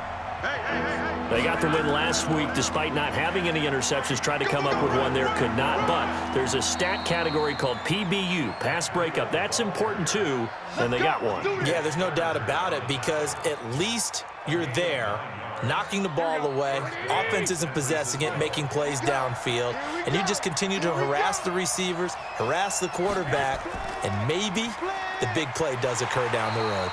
They got the win last week despite not having any interceptions. Tried to come up with one there, could not. But there's a stat category called PBU, pass breakup. That's important too, and they got one. Yeah, there's no doubt about it, because at least you're there, knocking the ball away. Offense isn't possessing it, making plays downfield. And you just continue to harass the receivers, harass the quarterback, and maybe the big play does occur down the road.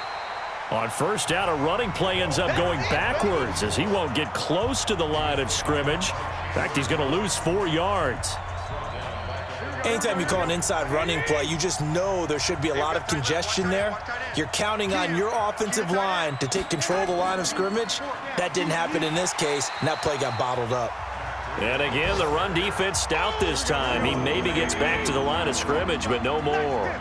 On first down, a running play ends up going backwards as he won't get close to the line of scrimmage. In fact, he's going to lose 4 yards. Anytime you call an inside running play, you just know there should be a lot of congestion there. You're counting on your offensive line to take control of the line of scrimmage. That didn't happen in this case, and that play got bottled up. And again, the run defense stout this time. He maybe gets back to the line of scrimmage, but no more.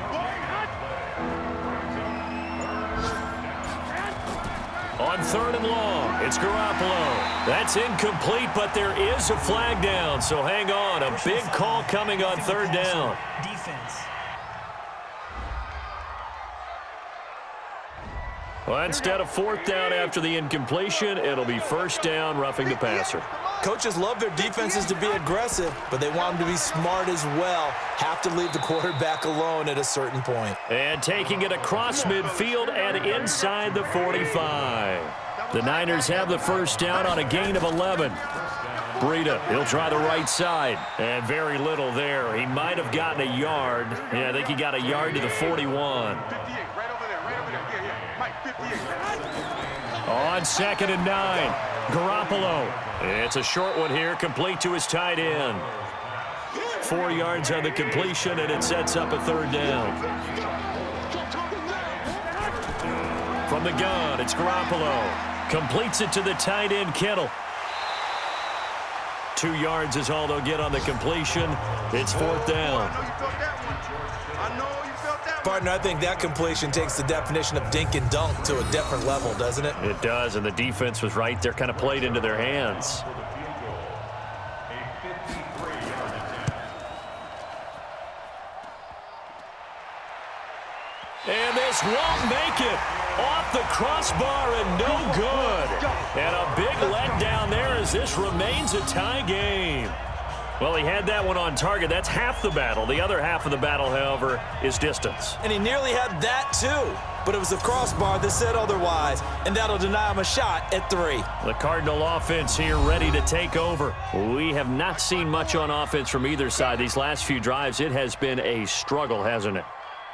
On third and long, it's Garoppolo. That's incomplete, but there is a flag down, so hang on. A big call coming on third down. Defense. Well, instead of fourth down after the incompletion, it'll be first down, roughing the passer. Coaches love their defenses to be aggressive, but they want them to be smart as well. Have to leave the quarterback alone at a certain point. And taking it across midfield and inside the 45. The Niners have the first down on a gain of 11. Breida, he'll try the right side. And very little there. He might have gotten a yard. Yeah, I think he got a yard to the 41. On second and 9, Garoppolo. It's a short one here, complete to his tight end. 4 yards on the completion, and it sets up a third down. From the gun, it's Garoppolo. Completes it to the tight end, Kittle. 2 yards is all they'll get on the completion. It's fourth down. Partner, I think that completion takes the definition of dink and dunk to a different level, doesn't it? It does, and the defense was right there, kind of played into their hands. And this won't make it. Off the crossbar and no good. And a big letdown there as this remains a tie game. Well, he had that one on target. That's half the battle. The other half of the battle, however, is distance. And he nearly had that too, but it was the crossbar that said otherwise, and that'll deny him a shot at 3. The Cardinal offense here ready to take over. We have not seen much on offense from either side. These last few drives, it has been a struggle, hasn't it?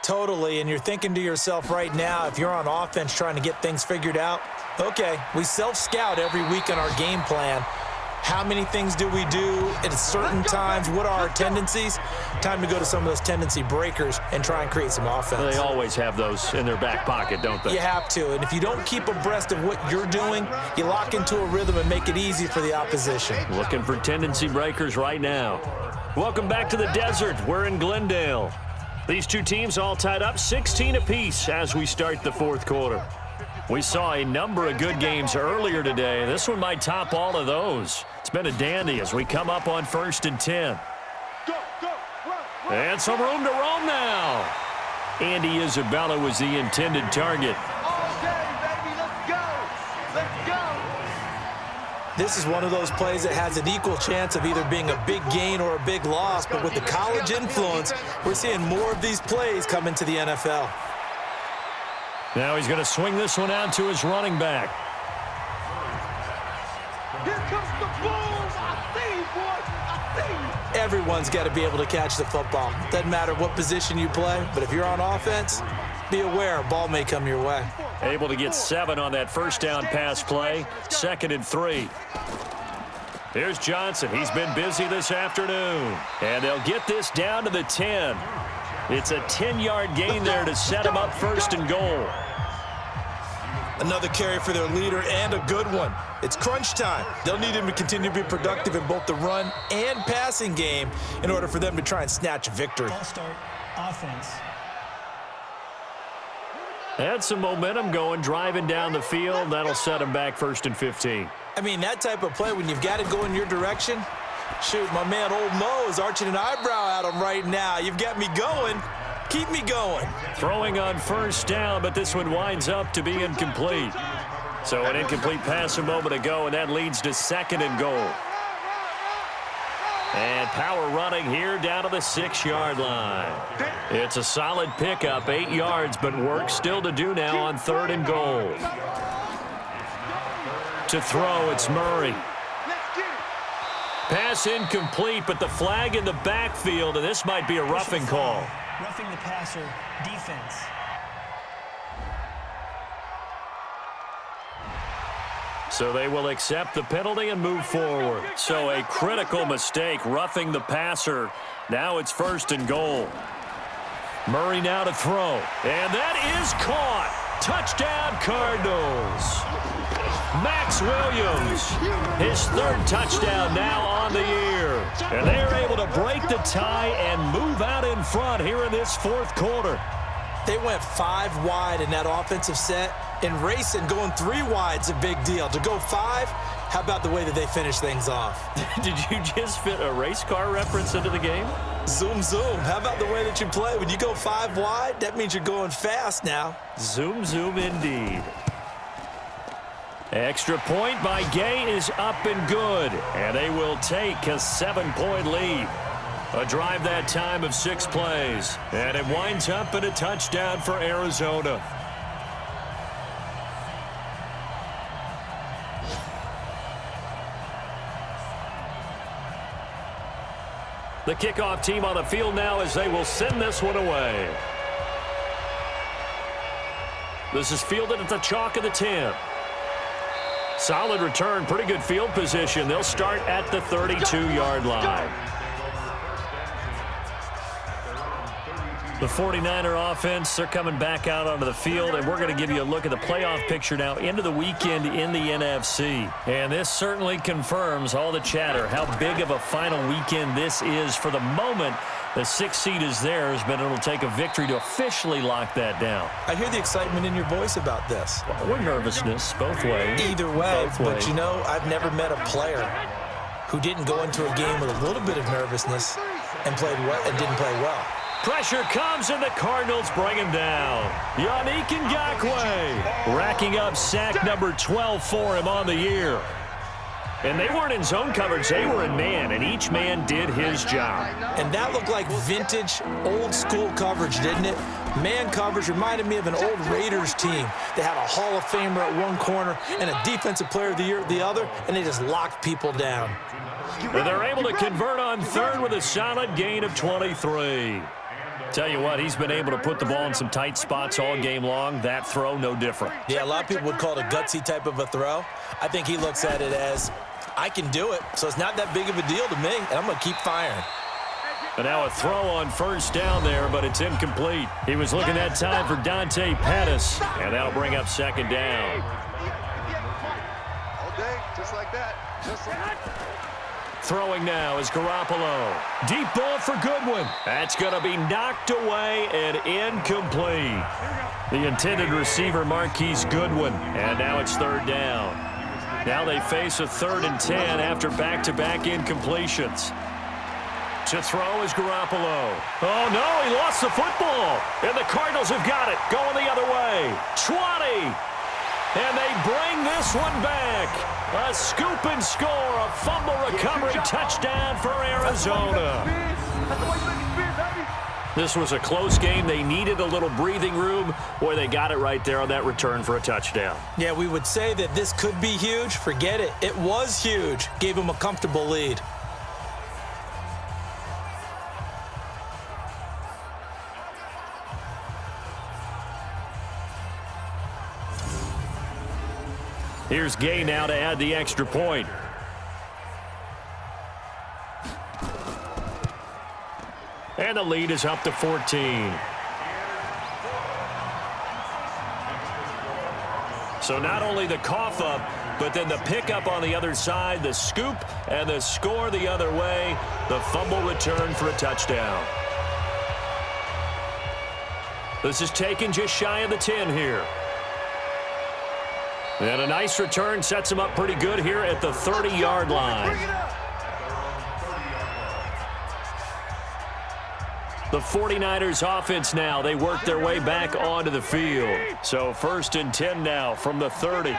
Totally, and you're thinking to yourself right now, if you're on offense trying to get things figured out, okay, we self-scout every week on our game plan. How many things do we do at certain times? What are our tendencies? Time to go to some of those tendency breakers and try and create some offense. They always have those in their back pocket, don't they? You have to, and if you don't keep abreast of what you're doing, you lock into a rhythm and make it easy for the opposition. Looking for tendency breakers right now. Welcome back to the desert. We're in Glendale. These two teams all tied up 16 apiece as we start the fourth quarter. We saw a number of good games earlier today. This one might top all of those. It's been a dandy as we come up on 1st and 10. And some room to roam now. Andy Isabella was the intended target. This is one of those plays that has an equal chance of either being a big gain or a big loss, but with the college influence, we're seeing more of these plays come into the NFL. Now he's going to swing this one out to his running back. Here comes the Bulls. I see you, boys. I see you. Everyone's got to be able to catch the football. Doesn't matter what position you play, but if you're on offense, be aware a ball may come your way. Able to get 7 on that first down pass play. 2nd and 3. Here's Johnson. He's been busy this afternoon. And they'll get this down to the 10. It's a 10-yard gain there to set him up first and goal. Another carry for their leader and a good one. It's crunch time. They'll need him to continue to be productive in both the run and passing game in order for them to try and snatch a victory. Ball start, offense. Had some momentum going, driving down the field. That'll set him back first and 15. I mean, that type of play, when you've got it go in your direction, shoot, my man Old Mo is arching an eyebrow at him right now. You've got me going. Keep me going. Throwing on first down, but this one winds up to be incomplete. So an incomplete pass a moment ago, and that leads to second and goal. And power running here down to the 6-yard line. It's a solid pickup, 8 yards, but work still to do now on third and goal. To throw, it's Murray. Pass incomplete, but the flag in the backfield, and this might be a roughing call. Roughing the passer, defense. So they will accept the penalty and move forward. So a critical mistake, roughing the passer. Now it's first and goal. Murray now to throw. And that is caught. Touchdown, Cardinals. Max Williams, his third touchdown now on the year. And they're able to break the tie and move out in front here in this fourth quarter. They went 5 wide in that offensive set, and racing going 3 wide's a big deal. To go 5, how about the way that they finish things off? Did you just fit a race car reference into the game? Zoom, zoom. How about the way that you play? When you go 5 wide, that means you're going fast now. Zoom, zoom indeed. Extra point by Gay is up and good, and they will take a 7-point lead. A drive that time of 6 plays, and it winds up in a touchdown for Arizona. The kickoff team on the field now as they will send this one away. This is fielded at the chalk of the 10. Solid return, pretty good field position. They'll start at the 32-yard line. The 49er offense, they're coming back out onto the field, and we're going to give you a look at the playoff picture now into the weekend in the NFC. And this certainly confirms all the chatter, how big of a final weekend this is. For the moment, the 6th seed is theirs, but it'll take a victory to officially lock that down. I hear the excitement in your voice about this. Or nervousness, both ways. Either way, Both but ways. you know, I've never met a player who didn't go into a game with a little bit of nervousness and didn't play well. Pressure comes, and the Cardinals bring him down. Yannick Ngakoue racking up sack number 12 for him on the year. And they weren't in zone coverage. They were in man, and each man did his job. And that looked like vintage, old-school coverage, didn't it? Man coverage reminded me of an old Raiders team. They had a Hall of Famer at one corner and a Defensive Player of the Year at the other, and they just locked people down. And they're able to convert on third with a solid gain of 23. Tell you what, he's been able to put the ball in some tight spots all game long. That throw, no different. Yeah, a lot of people would call it a gutsy type of a throw. I think he looks at it as, I can do it, so it's not that big of a deal to me, and I'm going to keep firing. And now a throw on first down there, but it's incomplete. He was looking that time for Dante Pettis, and that'll bring up second down. All day, just like that. Just like that. Throwing now is Garoppolo. Deep ball for Goodwin. That's going to be knocked away and incomplete. The intended receiver, Marquise Goodwin. And now it's third down. Now they face a 3rd and 10 after back-to-back incompletions. To throw is Garoppolo. Oh, no, he lost the football. And the Cardinals have got it. Going the other way. 20. And they bring this one back. A scoop and score, a fumble recovery touchdown for Arizona. This was a close game. They needed a little breathing room. Boy, they got it right there on that return for a touchdown. Yeah, we would say that this could be huge. Forget it. It was huge. Gave him a comfortable lead. Here's Gay now to add the extra point. And the lead is up to 14. So not only the cough up, but then the pickup on the other side, the scoop, and the score the other way. The fumble return for a touchdown. This is taken just shy of the 10 here. And a nice return sets him up pretty good here at the 30-yard line. The 49ers offense now, they work their way back onto the field. So 1st and 10 now from the 30.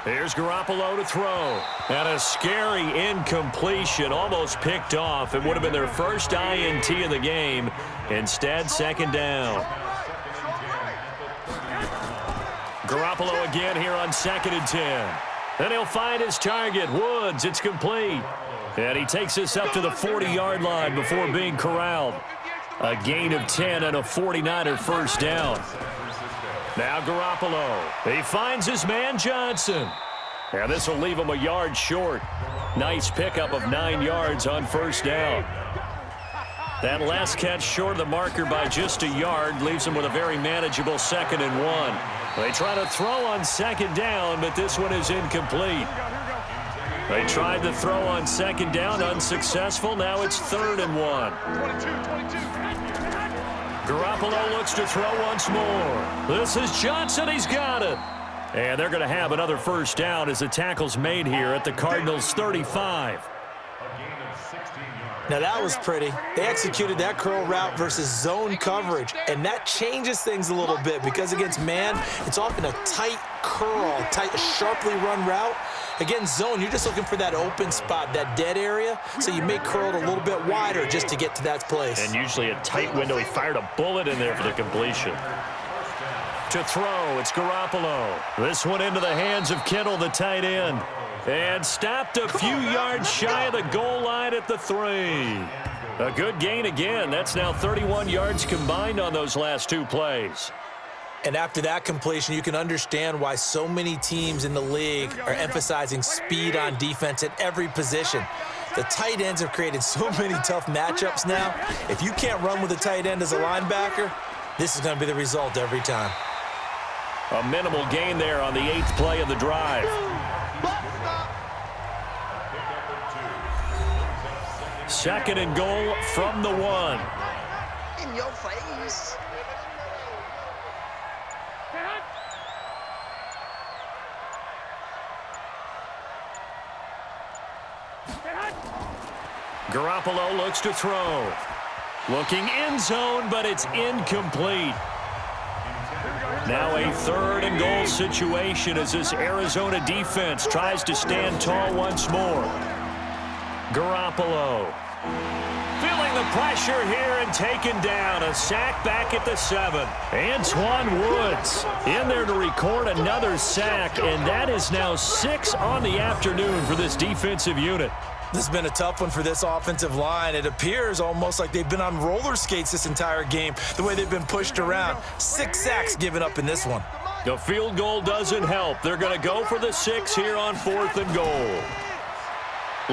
Here's Garoppolo to throw. And a scary incompletion, almost picked off. It would have been their first INT of the game. Instead, 2nd down. Garoppolo again here on 2nd and 10. Then he'll find his target, Woods. It's complete. And he takes this up to the 40-yard line before being corralled. A gain of 10 and a 49er 1st down. Now Garoppolo. He finds his man Johnson. And this will leave him a yard short. Nice pickup of 9 yards on 1st down. That last catch short of the marker by just a yard leaves him with a very manageable 2nd and 1. They try to throw on 2nd down, but this one is incomplete. They tried to throw on 2nd down, unsuccessful. Now it's 3rd and 1. Garoppolo looks to throw once more. This is Johnson. He's got it. And they're going to have another 1st down as the tackle's made here at the Cardinals' 35. Now that was pretty. They executed that curl route versus zone coverage, and that changes things a little bit because against man, it's often a tight curl, tight, sharply run route. Against zone, you're just looking for that open spot, that dead area, so you may curl it a little bit wider just to get to that place. And usually a tight window. He fired a bullet in there for the completion. To throw, it's Garoppolo. This one into the hands of Kittle, the tight end. And stopped a few yards shy of the goal line at the 3. A good gain again. That's now 31 yards combined on those last 2 plays. And after that completion, you can understand why so many teams in the league are emphasizing speed on defense at every position. The tight ends have created so many tough matchups now. If you can't run with a tight end as a linebacker, this is going to be the result every time. A minimal gain there on the 8th play of the drive. Second and goal from the 1. In your face. Garoppolo looks to throw. Looking end zone, but it's incomplete. Now a 3rd and goal situation as this Arizona defense tries to stand tall once more. Garoppolo feeling the pressure here and taken down. A sack back at the 7. Antoine Woods in there to record another sack, and that is now 6 on the afternoon for this defensive unit. This has been a tough one for this offensive line. It appears almost like they've been on roller skates this entire game, the way they've been pushed around. 6 sacks given up in this one. The field goal doesn't help. They're going to go for the 6 here on 4th and goal.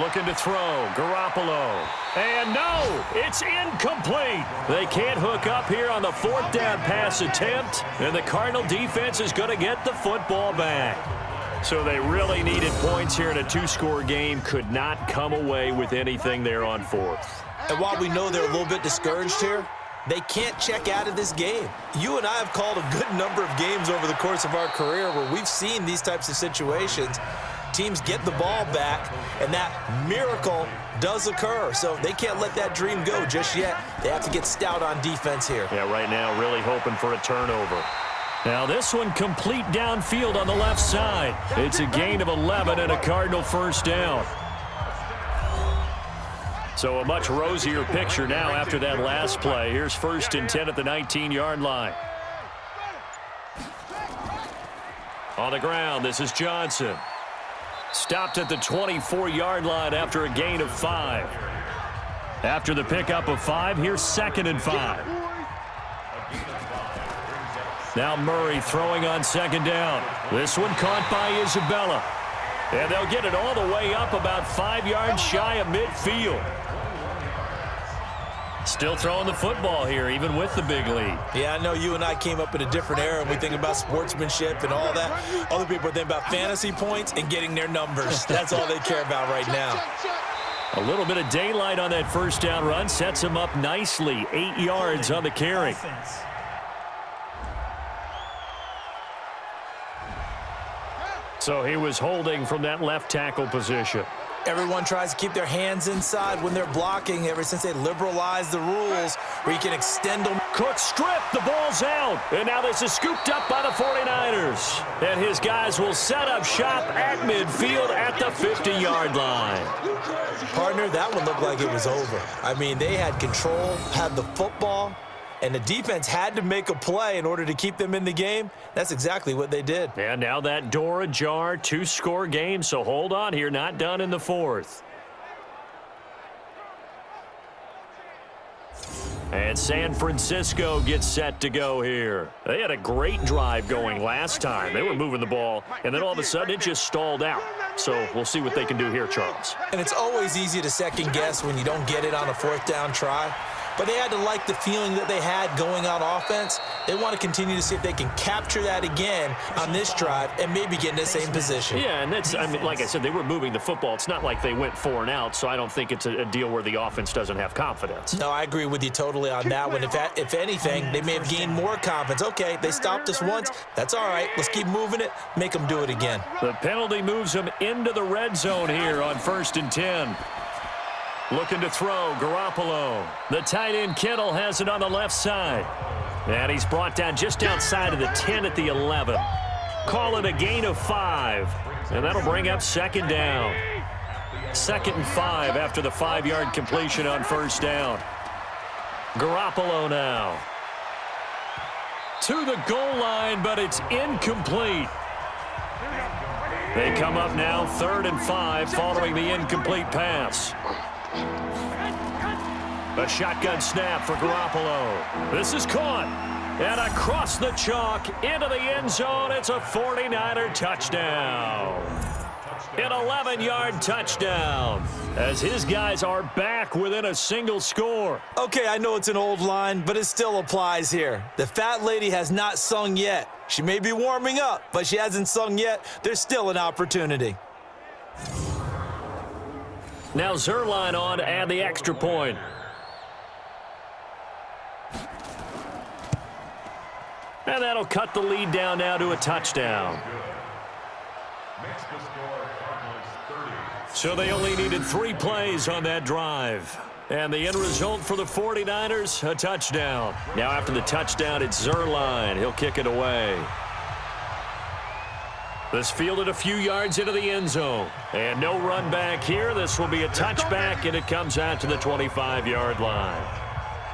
Looking to throw, Garoppolo. And no, it's incomplete. They can't hook up here on the 4th down pass attempt, and the Cardinal defense is going to get the football back. So they really needed points here in a 2-score game. Could not come away with anything there on 4th. And while we know they're a little bit discouraged here, they can't check out of this game. You and I have called a good number of games over the course of our career where we've seen these types of situations. Teams get the ball back, and that miracle does occur. So they can't let that dream go just yet. They have to get stout on defense here. Yeah, right now really hoping for a turnover. Now this one complete downfield on the left side. It's a gain of 11 and a Cardinal 1st down. So a much rosier picture now after that last play. Here's 1st and 10 at the 19-yard line. On the ground, this is Johnson. Stopped at the 24-yard line after a gain of 5. After the pickup of 5, here's 2nd and 5. Now Murray throwing on 2nd down. This one caught by Isabella. And they'll get it all the way up about 5 yards shy of midfield. Still throwing the football here, even with the big lead. Yeah, I know you and I came up in a different era, and we think about sportsmanship and all that. Other people think about fantasy points and getting their numbers. That's all they care about right now. A little bit of daylight on that first down run sets him up nicely. 8 yards on the carry. Offense. So he was holding from that left tackle position. Everyone tries to keep their hands inside when they're blocking ever since they liberalized the rules where you can extend them. Cook stripped, the ball's out. And now this is scooped up by the 49ers. And his guys will set up shop at midfield at the 50-yard line. Partner, that one looked like it was over. I mean, they had control, had the football, and the defense had to make a play in order to keep them in the game. That's exactly what they did. And now that door ajar, 2-score game, so hold on here, not done in the fourth. And San Francisco gets set to go here. They had a great drive going last time. They were moving the ball, and then all of a sudden it just stalled out. So we'll see what they can do here, Charles. And it's always easy to second guess when you don't get it on a fourth down try. But they had to like the feeling that they had going on offense. They want to continue to see if they can capture that again on this drive and maybe get in the same position. Yeah, and that's, I mean, like I said, they were moving the football. It's not like they went 4 and out, so I don't think it's a deal where the offense doesn't have confidence. No, I agree with you totally on that one. If anything, they may have gained more confidence. Okay, they stopped us once. That's all right. Let's keep moving it. Make them do it again. The penalty moves them into the red zone here on 1st and 10. Looking to throw, Garoppolo. The tight end, Kittle, has it on the left side. And he's brought down just outside of the 10 at the 11. Call it a gain of 5. And that'll bring up 2nd down. 2nd and 5 after the 5-yard completion on 1st down. Garoppolo now. To the goal line, but it's incomplete. They come up now 3rd and 5 following the incomplete pass. A shotgun snap for Garoppolo. This is caught. And across the chalk into the end zone. It's a 49er touchdown. An 11-yard touchdown as his guys are back within a single score. Okay, I know it's an old line, but it still applies here. The fat lady has not sung yet. She may be warming up, but she hasn't sung yet. There's still an opportunity. Now Zerline on to add the extra point. And that'll cut the lead down now to a touchdown. So they only needed 3 plays on that drive. And the end result for the 49ers, a touchdown. Now after the touchdown, it's Zerline. He'll kick it away. This fielded a few yards into the end zone. And no run back here. This will be a touchback, and it comes out to the 25-yard line.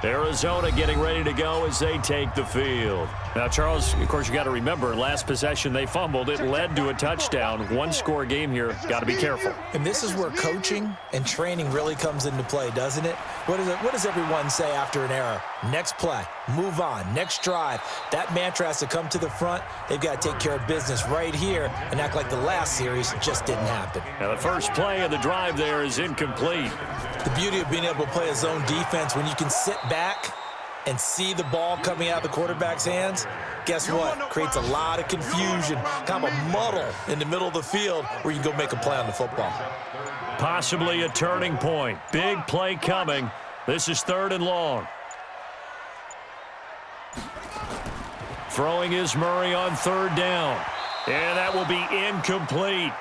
Arizona getting ready to go as they take the field. Now, Charles, of course, you got to remember, last possession they fumbled. It led to a touchdown. 1-score game here. Got to be careful. And this is where coaching and training really comes into play, doesn't it? What does everyone say after an error? Next play, move on, next drive. That mantra has to come to the front. They've got to take care of business right here and act like the last series just didn't happen. Now, the first play of the drive there is incomplete. The beauty of being able to play a zone defense when you can sit back and see the ball coming out of the quarterback's hands, guess what? Creates a lot of confusion, kind of a muddle in the middle of the field where you can go make a play on the football. Possibly a turning point. Big play coming. This is 3rd and long. Throwing is Murray on 3rd down. And that will be incomplete.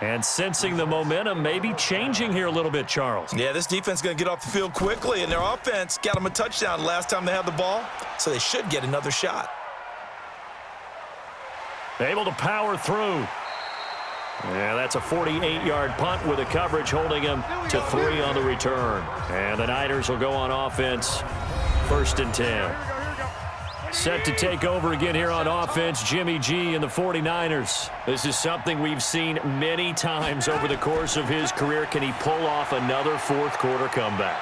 And sensing the momentum maybe changing here a little bit, Charles. Yeah, this defense is going to get off the field quickly, and their offense got them a touchdown last time they had the ball, so they should get another shot. Able to power through. Yeah, that's a 48-yard punt with a coverage holding him to 3 on the return. And the Niners will go on offense, 1st and 10. Set to take over again here on offense, Jimmy G and the 49ers. This is something we've seen many times over the course of his career. Can he pull off another 4th-quarter comeback?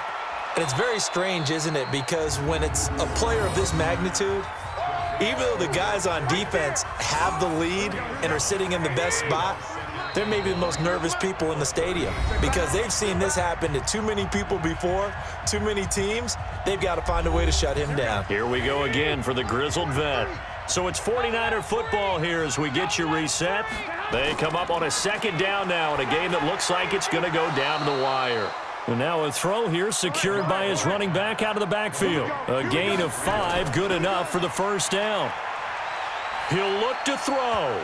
And it's very strange, isn't it? Because when it's a player of this magnitude, Even though the guys on defense have the lead and are sitting in the best spot, they're maybe the most nervous people in the stadium because they've seen this happen to too many people before, too many teams. They've got to find a way to shut him down. Here we go again for the grizzled vet. So it's 49er football here as we get you reset. They come up on a second down now in a game that looks like it's going to go down to the wire. And now a throw here secured by his running back out of the backfield. A gain of 5, good enough for the first down. He'll look to throw.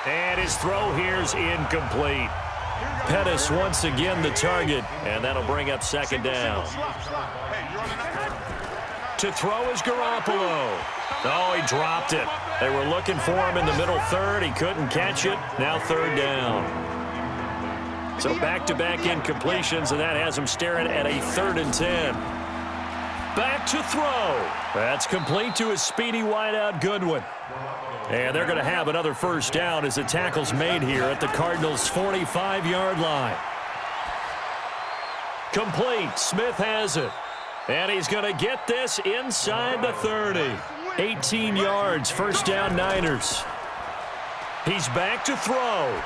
And his throw here's incomplete. Pettis once again the target, and that'll bring up second down. To throw is Garoppolo. Oh, he dropped it. They were looking for him in the middle third. He couldn't catch it. Now third down. So back-to-back incompletions, and that has him staring at a 3rd and 10. Back to throw. That's complete to his speedy wideout Goodwin. And they're going to have another first down as the tackle's made here at the Cardinals' 45-yard line. Complete. Smith has it. And he's going to get this inside the 30. 18 yards, first down Niners. He's back to throw.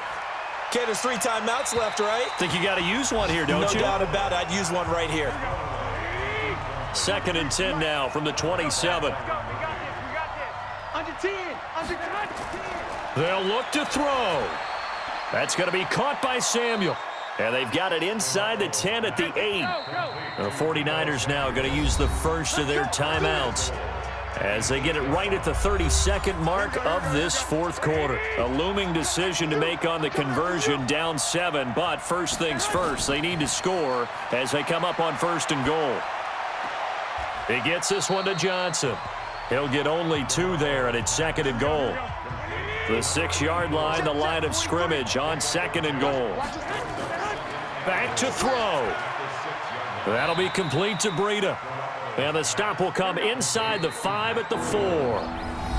Okay, there's 3 timeouts left, right? Think you got to use one here, don't you? No doubt about it. I'd use one right here. 2nd and 10 now from the 27. Under 10. Under 10. They'll look to throw. That's going to be caught by Samuel. And they've got it inside the 10 at the 8. The 49ers now going to use the first of their timeouts as they get it right at the 32nd mark of this 4th quarter. A looming decision to make on the conversion, down 7. But first things first, they need to score as they come up on 1st and goal. He gets this one to Johnson. He'll get only 2 there, and it's 2nd and goal. The 6-yard line, the line of scrimmage on 2nd and goal. Back to throw. That'll be complete to Breida. And the stop will come inside the 5 at the 4.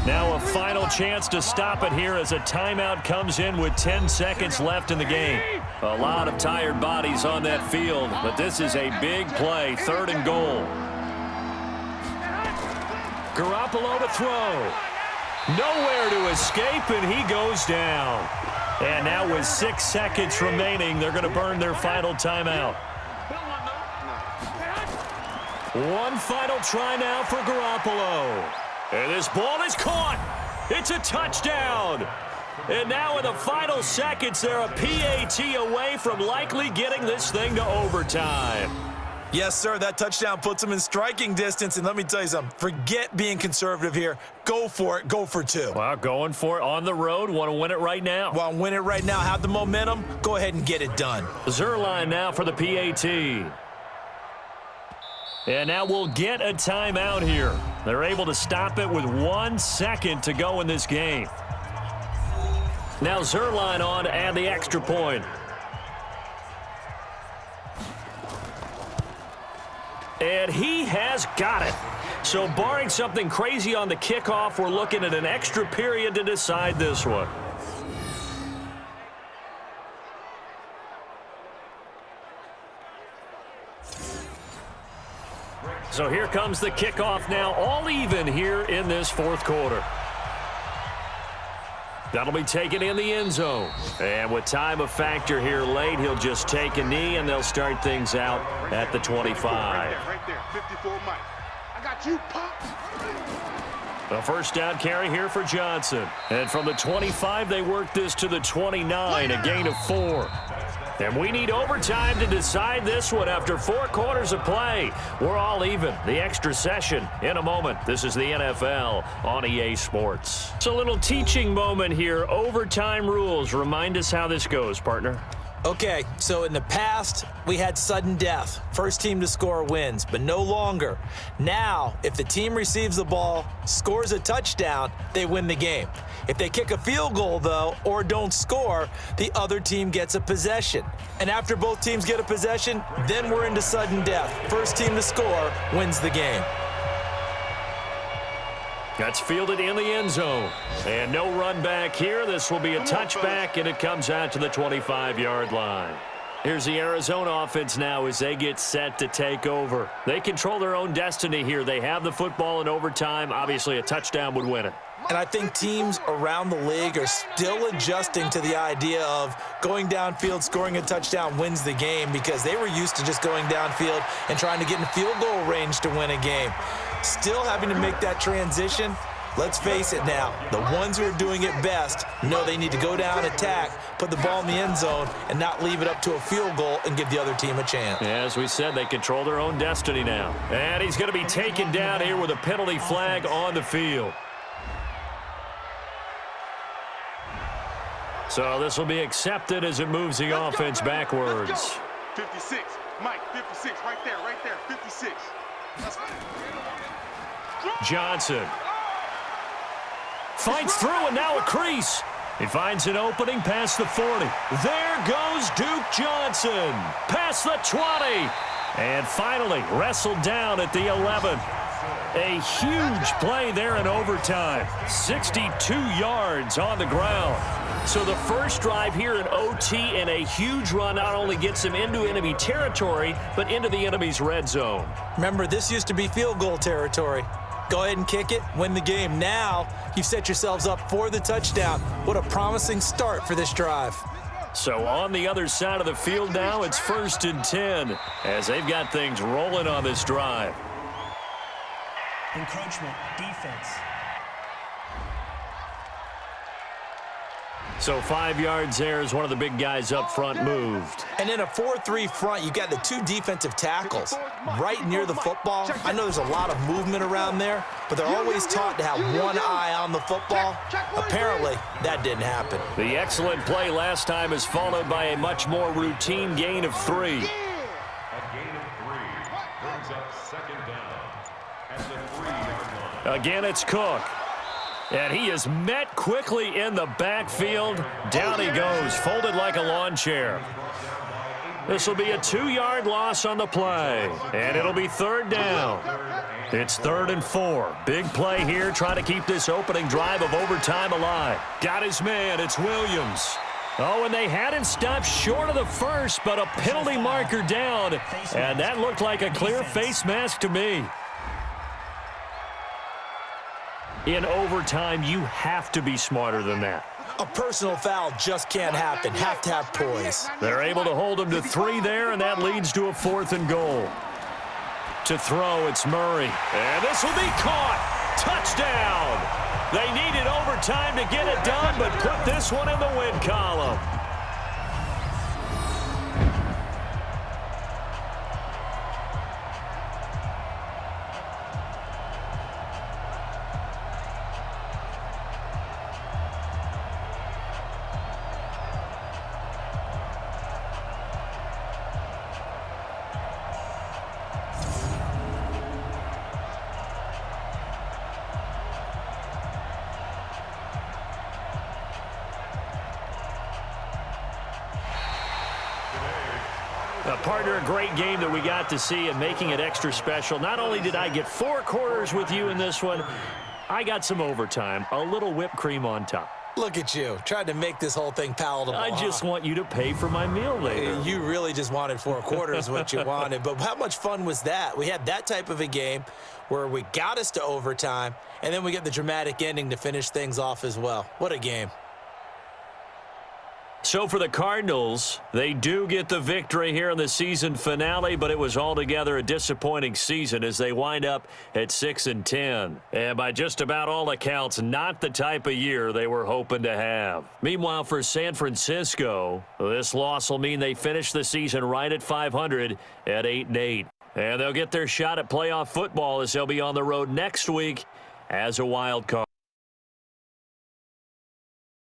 Now a final chance to stop it here as a timeout comes in with 10 seconds left in the game. A lot of tired bodies on that field, but this is a big play, 3rd and goal. Garoppolo to throw. Nowhere to escape, and he goes down. And now with 6 seconds remaining, they're going to burn their final timeout. One final try now for Garoppolo. And this ball is caught. It's a touchdown. And now in the final seconds, they're a PAT away from likely getting this thing to overtime. Yes, sir, that touchdown puts them in striking distance. And let me tell you something, forget being conservative here. Go for it. Go for 2. Well, going for it on the road. Want to win it right now. Want to win it right now. Have the momentum. Go ahead and get it done. Zuerlein now for the PAT. And now we'll get a timeout here. They're able to stop it with 1 second to go in this game. Now Zuerlein on to add the extra point. And he has got it. So barring something crazy on the kickoff, we're looking at an extra period to decide this one. So here comes the kickoff now, all even here in this 4th quarter. That'll be taken in the end zone. And with time a factor here late, he'll just take a knee, and they'll start things out at the 25. Right there, 54 Mike. I got you, Pop. A first down carry here for Johnson. And from the 25, they work this to the 29, a gain of 4. And we need overtime to decide this one after 4 quarters of play. We're all even. The extra session in a moment. This is the NFL on EA Sports. It's a little teaching moment here. Overtime rules. Remind us how this goes, partner. Okay, so in the past, we had sudden death. First team to score wins, but no longer. Now, if the team receives the ball, scores a touchdown, they win the game. If they kick a field goal, though, or don't score, the other team gets a possession. And after both teams get a possession, then we're into sudden death. First team to score wins the game. That's fielded in the end zone. And no run back here. This will be a touchback, and it comes out to the 25-yard line. Here's the Arizona offense now as they get set to take over. They control their own destiny here. They have the football in overtime. Obviously, a touchdown would win it. And I think teams around the league are still adjusting to the idea of going downfield, scoring a touchdown wins the game, because they were used to just going downfield and trying to get in field goal range to win a game. Still having to make that transition. Let's face it now, the ones who are doing it best know they need to go down, attack, put the ball in the end zone, and not leave it up to a field goal and give the other team a chance. As we said, they control their own destiny now. And he's going to be taken down here with a penalty flag on the field. So this will be accepted as it moves the offense backwards. 56, Mike, 56, right there, 56. Johnson fights through, and now a crease. He finds an opening past the 40. There goes Duke Johnson past the 20. And finally wrestled down at the 11. A huge play there in overtime. 62 yards on the ground. So the first drive here in OT and a huge run not only gets them into enemy territory, but into the enemy's red zone. Remember, this used to be field goal territory. Go ahead and kick it, win the game. Now you've set yourselves up for the touchdown. What a promising start for this drive. So on the other side of the field now, it's 1st and 10 as they've got things rolling on this drive. Encroachment, defense. So 5 yards there as one of the big guys up front moved. And in a 4-3 front, you got the two defensive tackles right near the football. I know there's a lot of movement around there, but they're always taught to have one eye on the football. Apparently, that didn't happen. The excellent play last time is followed by a much more routine gain of 3. A gain of 3 brings up 2nd down at the 3-yard line. Again, it's Cook. And he is met quickly in the backfield. Down he goes, folded like a lawn chair. This will be a 2-yard loss on the play. And it'll be 3rd down. It's 3rd and 4. Big play here, trying to keep this opening drive of overtime alive. Got his man, it's Williams. Oh, and they had him stopped short of the first, but a penalty marker down. And that looked like a clear face mask to me. In overtime, you have to be smarter than that. A personal foul just can't happen. Have to have poise. They're able to hold him to 3 there, and that leads to a 4th and goal. To throw, it's Murray. And this will be caught. Touchdown. They needed overtime to get it done, but put this one in the win column. Partner, a great game that we got to see and making it extra special. Not only did I get 4 quarters with you in this one, I got some overtime, a little whipped cream on top. Look at you, trying to make this whole thing palatable. I just want you to pay for my meal later. You really just wanted 4 quarters what you wanted, but how much fun was that? We had that type of a game where we got us to overtime, and then we get the dramatic ending to finish things off as well. What a game. So for the Cardinals, they do get the victory here in the season finale, but it was altogether a disappointing season as they wind up at 6-10. And by just about all accounts, not the type of year they were hoping to have. Meanwhile, for San Francisco, this loss will mean they finish the season right at 500 at 8-8. And they'll get their shot at playoff football as they'll be on the road next week as a wild card.